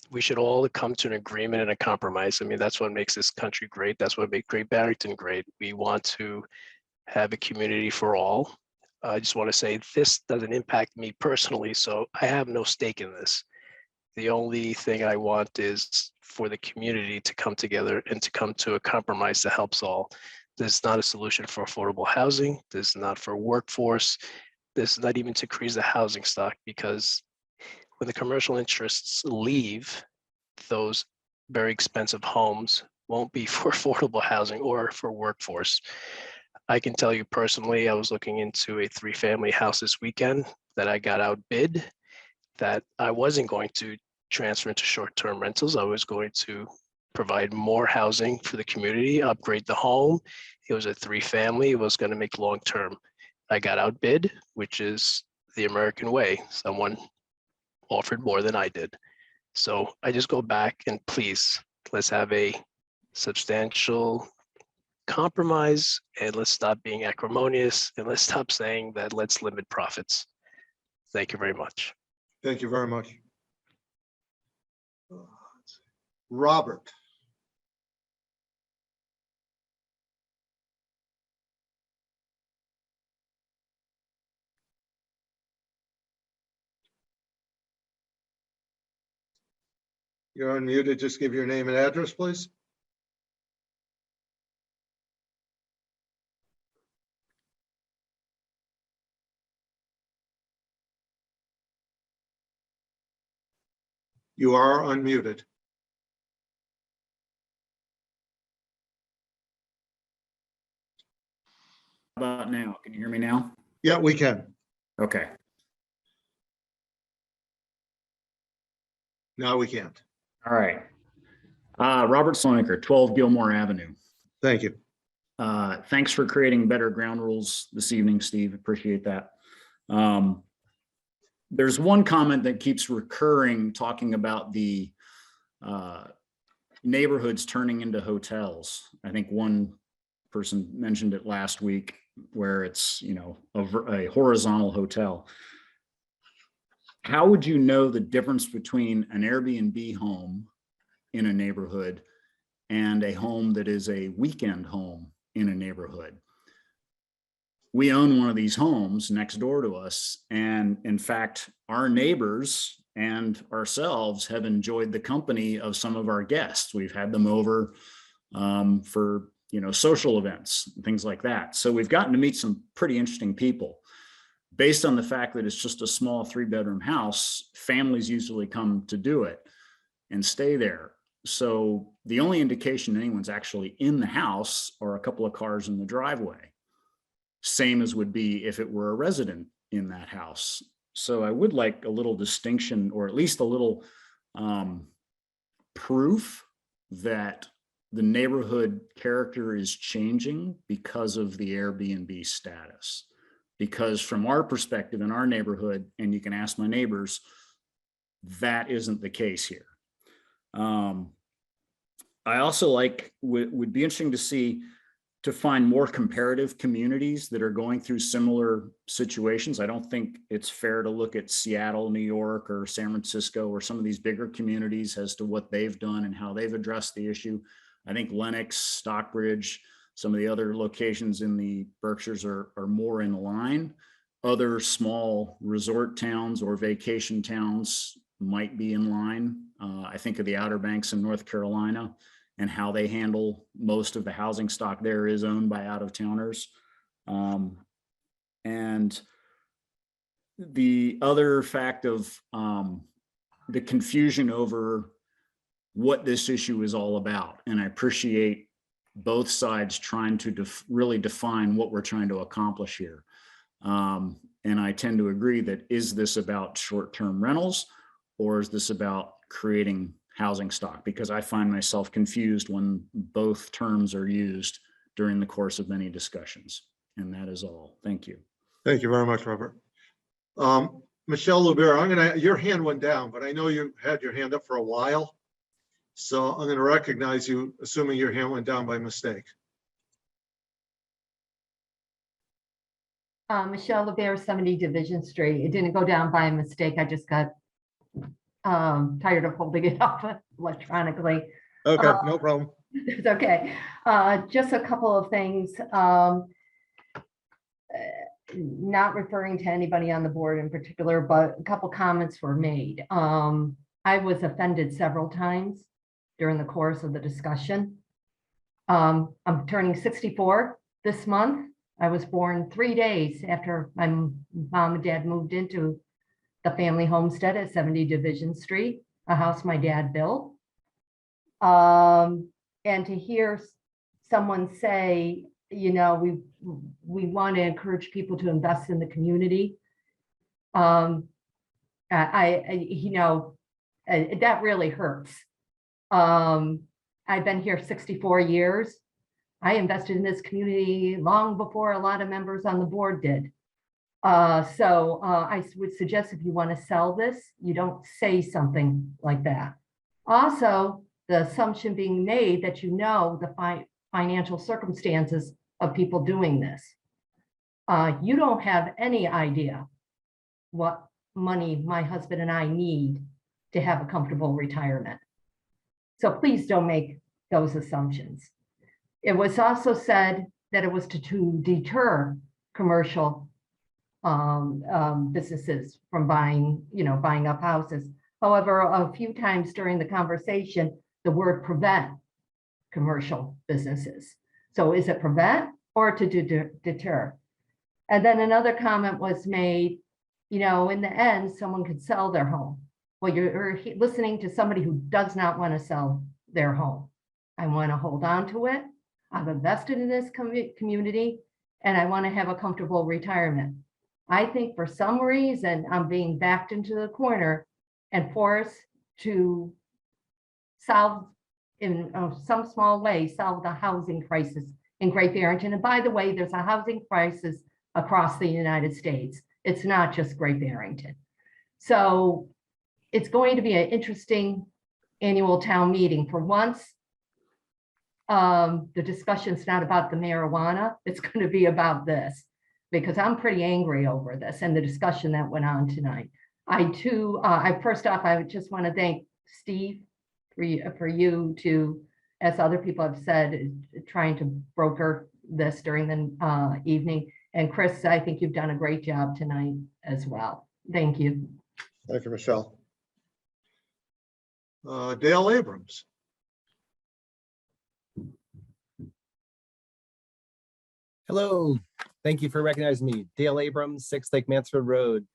We should all come to an agreement and a compromise. I mean, that's what makes this country great. That's what makes Great Barrington great. We want to have a community for all. I just want to say this doesn't impact me personally, so I have no stake in this. The only thing I want is for the community to come together and to come to a compromise that helps all. This is not a solution for affordable housing. This is not for workforce. This is not even to increase the housing stock, because when the commercial interests leave, those very expensive homes won't be for affordable housing or for workforce. I can tell you personally, I was looking into a 3-family house this weekend that I got outbid, that I wasn't going to transfer into short-term rentals. I was going to provide more housing for the community, upgrade the home. It was a 3-family, it was going to make long-term. I got outbid, which is the American way. Someone offered more than I did. So I just go back and please, let's have a substantial compromise and let's stop being acrimonious and let's stop saying that let's limit profits. Thank you very much. Thank you very much. Robert. You're unmuted. Just give your name and address, please. You are unmuted. How about now? Can you hear me now? Yeah, we can. Okay. Now we can't. All right. Robert Sloneker, 12 Gilmore Avenue. Thank you. Thanks for creating better ground rules this evening, Steve. Appreciate that. There's one comment that keeps recurring talking about the neighborhoods turning into hotels. I think one person mentioned it last week, where it's, you know, a horizontal hotel. How would you know the difference between an Airbnb home in a neighborhood and a home that is a weekend home in a neighborhood? We own one of these homes next door to us, and in fact, our neighbors and ourselves have enjoyed the company of some of our guests. We've had them over for, you know, social events and things like that. So we've gotten to meet some pretty interesting people. based on the fact that it's just a small 3-bedroom house, families usually come to do it and stay there. So the only indication anyone's actually in the house are a couple of cars in the driveway. Same as would be if it were a resident in that house. So I would like a little distinction, or at least a little proof that the neighborhood character is changing because of the Airbnb status. Because from our perspective in our neighborhood, and you can ask my neighbors, that isn't the case here. I also would be interesting to find more comparative communities that are going through similar situations. I don't think it's fair to look at Seattle, New York, or San Francisco, or some of these bigger communities as to what they've done and how they've addressed the issue. I think Lenox, Stockbridge, some of the other locations in the Berkshires are more in line. Other small resort towns or vacation towns might be in line. I think of the Outer Banks in North Carolina and how they handle most of the housing stock there is owned by out-of-towners. And the other fact of the confusion over what this issue is all about. And I appreciate both sides trying to really define what we're trying to accomplish here. And I tend to agree that, is this about short-term rentals, or is this about creating housing stock? Because I find myself confused when both terms are used during the course of many discussions. And that is all. Thank you. Thank you very much, Robert. Michelle Lubera, your hand went down, but I know you had your hand up for a while. So I'm going to recognize you, assuming your hand went down by mistake. Michelle LeBear, 70 Division Street. It didn't go down by mistake. I just got tired of holding it up electronically. Okay, no problem. It's okay. Just a couple of things. Not referring to anybody on the board in particular, but a couple comments were made. I was offended several times during the course of the discussion. I'm turning 64 this month. I was born 3 days after my mom and dad moved into the family homestead at 70 Division Street, a house my dad built. And to hear someone say, you know, we want to encourage people to invest in the community. You know, that really hurts. I've been here 64 years. I invested in this community long before a lot of members on the board did. So I would suggest, if you want to sell this, you don't say something like that. Also, the assumption being made that you know the financial circumstances of people doing this. You don't have any idea what money my husband and I need to have a comfortable retirement. So please don't make those assumptions. It was also said that it was to deter commercial businesses from buying up houses. However, a few times during the conversation, the word prevent commercial businesses. So is it prevent or to deter? And then another comment was made, you know, in the end, someone could sell their home. Well, you're listening to somebody who does not want to sell their home. I want to hold on to it. I've invested in this community, and I want to have a comfortable retirement. I think for some reason, I'm being backed into the corner and forced to solve, in some small way, solve the housing crisis in Great Barrington. And by the way, there's a housing crisis across the United States. It's not just Great Barrington. So it's going to be an interesting annual town meeting. For once, the discussion's not about the marijuana. It's going to be about this, because I'm pretty angry over this and the discussion that went on tonight. First off, I would just want to thank Steve for you to, as other people have said, trying to broker this during the evening. And Chris, I think you've done a great job tonight as well. Thank you. Thank you, Michelle. Dale Abrams. Hello, Thank you for recognizing me. Dale Abrams, 6 Lake Mansfield Road.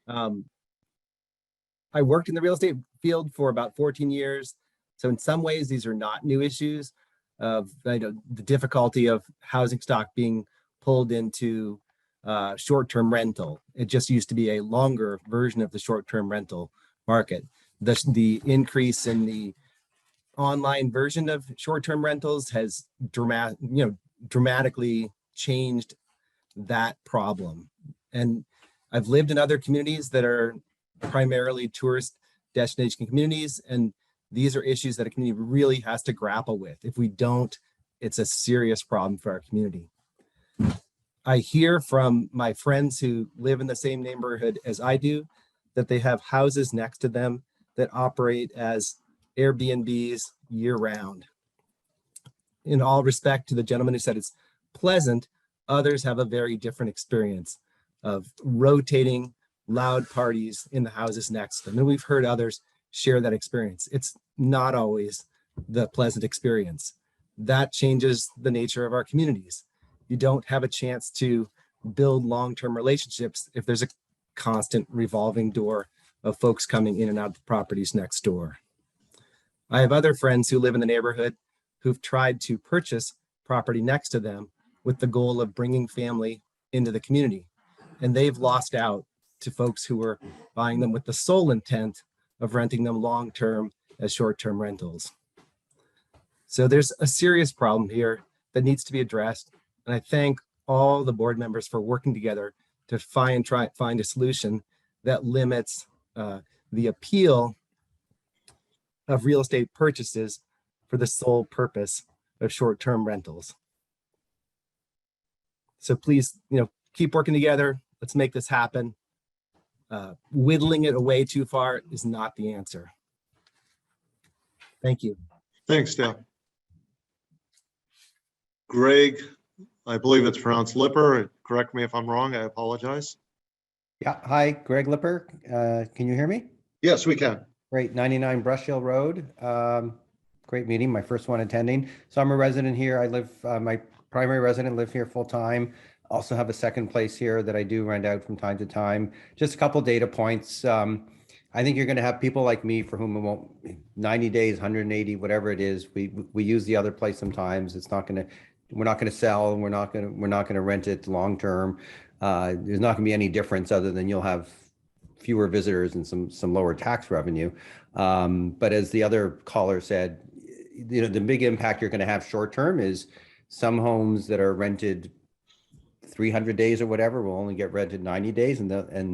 I worked in the real estate field for about 14 years. So in some ways, these are not new issues of the difficulty of housing stock being pulled into short-term rental. It just used to be a longer version of the short-term rental market. The increase in the online version of short-term rentals has dramatically changed that problem. And I've lived in other communities that are primarily tourist destination communities, and these are issues that a community really has to grapple with. If we don't, it's a serious problem for our community. I hear from my friends who live in the same neighborhood as I do that they have houses next to them that operate as Airbnbs year-round. In all respect to the gentleman who said it's pleasant, others have a very different experience of rotating loud parties in the houses next to them. And we've heard others share that experience. It's not always the pleasant experience. That changes the nature of our communities. You don't have a chance to build long-term relationships if there's a constant revolving door of folks coming in and out of the properties next door. I have other friends who live in the neighborhood who've tried to purchase property next to them with the goal of bringing family into the community. And they've lost out to folks who were buying them with the sole intent of renting them long-term as short-term rentals. So there's a serious problem here that needs to be addressed. And I thank all the board members for working together to find a solution that limits the appeal of real estate purchases for the sole purpose of short-term rentals. So please, keep working together. Let's make this happen. Whittling it away too far is not the answer. Thank you. Thanks, Dale. Greg, I believe it's pronounced Lipper. Correct me if I'm wrong. I apologize. Yeah, hi, Greg Lipper. Can you hear me? Yes, we can. Great, 99 Brush Hill Road. Great meeting, my first one attending. So I'm a resident here. I live, my primary resident live here full time. Also have a second place here that I do rent out from time to time. Just a couple data points. I think you're going to have people like me for whom it won't 90 days, 180, whatever it is. We use the other place sometimes. It's not going to, we're not going to sell. We're not going to rent it long term. There's not going to be any difference other than you'll have fewer visitors and some lower tax revenue. But as the other caller said, the big impact you're going to have short term is some homes that are rented 300 days or whatever will only get rented 90 days, and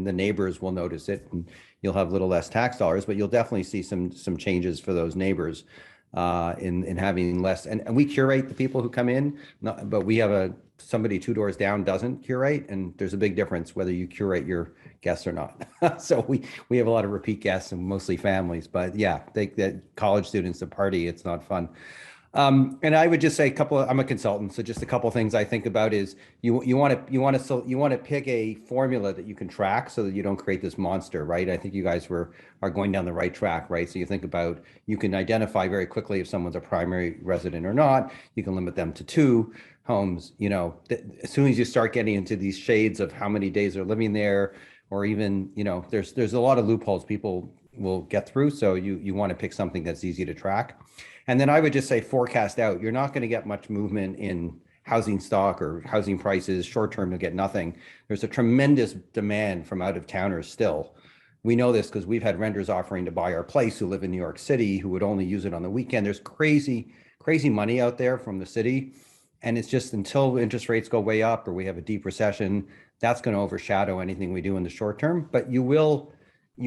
the neighbors will notice it, and you'll have a little less tax dollars, but you'll definitely see some changes for those neighbors in having less. And we curate the people who come in, but we have somebody 2 doors down doesn't curate, and there's a big difference whether you curate your guests or not. So we have a lot of repeat guests and mostly families, but yeah, that college students, the party, it's not fun. And I would just say I'm a consultant, so just a couple of things I think about is you want to pick a formula that you can track so that you don't create this monster, right? I think you guys are going down the right track, right? So you think about, you can identify very quickly if someone's a primary resident or not. You can limit them to 2 homes. As soon as you start getting into these shades of how many days they're living there, or even, there's a lot of loopholes people will get through. So you want to pick something that's easy to track. And then I would just say forecast out. You're not going to get much movement in housing stock or housing prices. Short term, you'll get nothing. There's a tremendous demand from out of towners still. We know this because we've had renters offering to buy our place who live in New York City who would only use it on the weekend. There's crazy money out there from the city. And it's just until interest rates go way up or we have a deep recession, that's going to overshadow anything we do in the short term. But you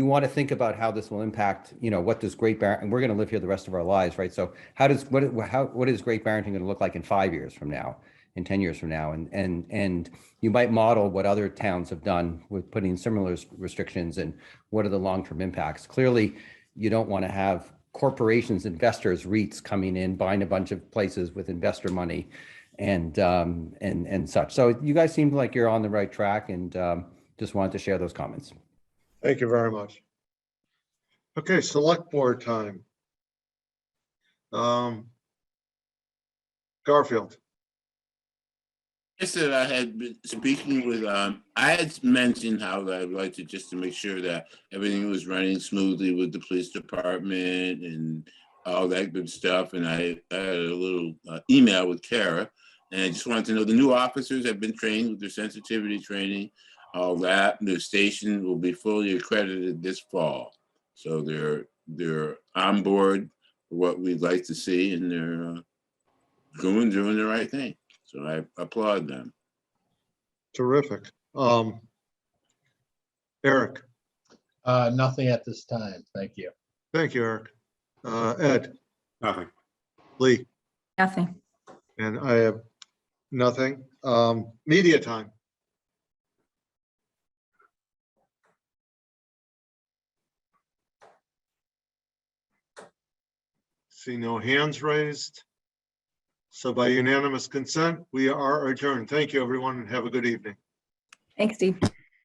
want to think about how this will impact, what does Great Barrington, and we're going to live here the rest of our lives, right? So what is Great Barrington going to look like in 5 years from now, in 10 years from now? And you might model what other towns have done with putting similar restrictions, and what are the long-term impacts? Clearly, you don't want to have corporations, investors, REITs coming in, buying a bunch of places with investor money and such. So you guys seem like you're on the right track, and just wanted to share those comments. Thank you very much. Okay, select board time. Garfield. Just that I had been speaking with, I had mentioned how I'd like to just to make sure that everything was running smoothly with the police department and all that good stuff. And I had a little email with Kara, and I just wanted to know the new officers have been trained with their sensitivity training, all that. The station will be fully accredited this fall. So they're on board for what we'd like to see, and they're doing the right thing. So I applaud them. Terrific. Eric, Nothing at this time. Thank you. thank you, Eric. Ed, Nothing. Lee, Nothing. and I have nothing. Media time. See no hands raised. So by unanimous consent, we are adjourned. Thank you, everyone, and have a good evening. Thanks, Steve.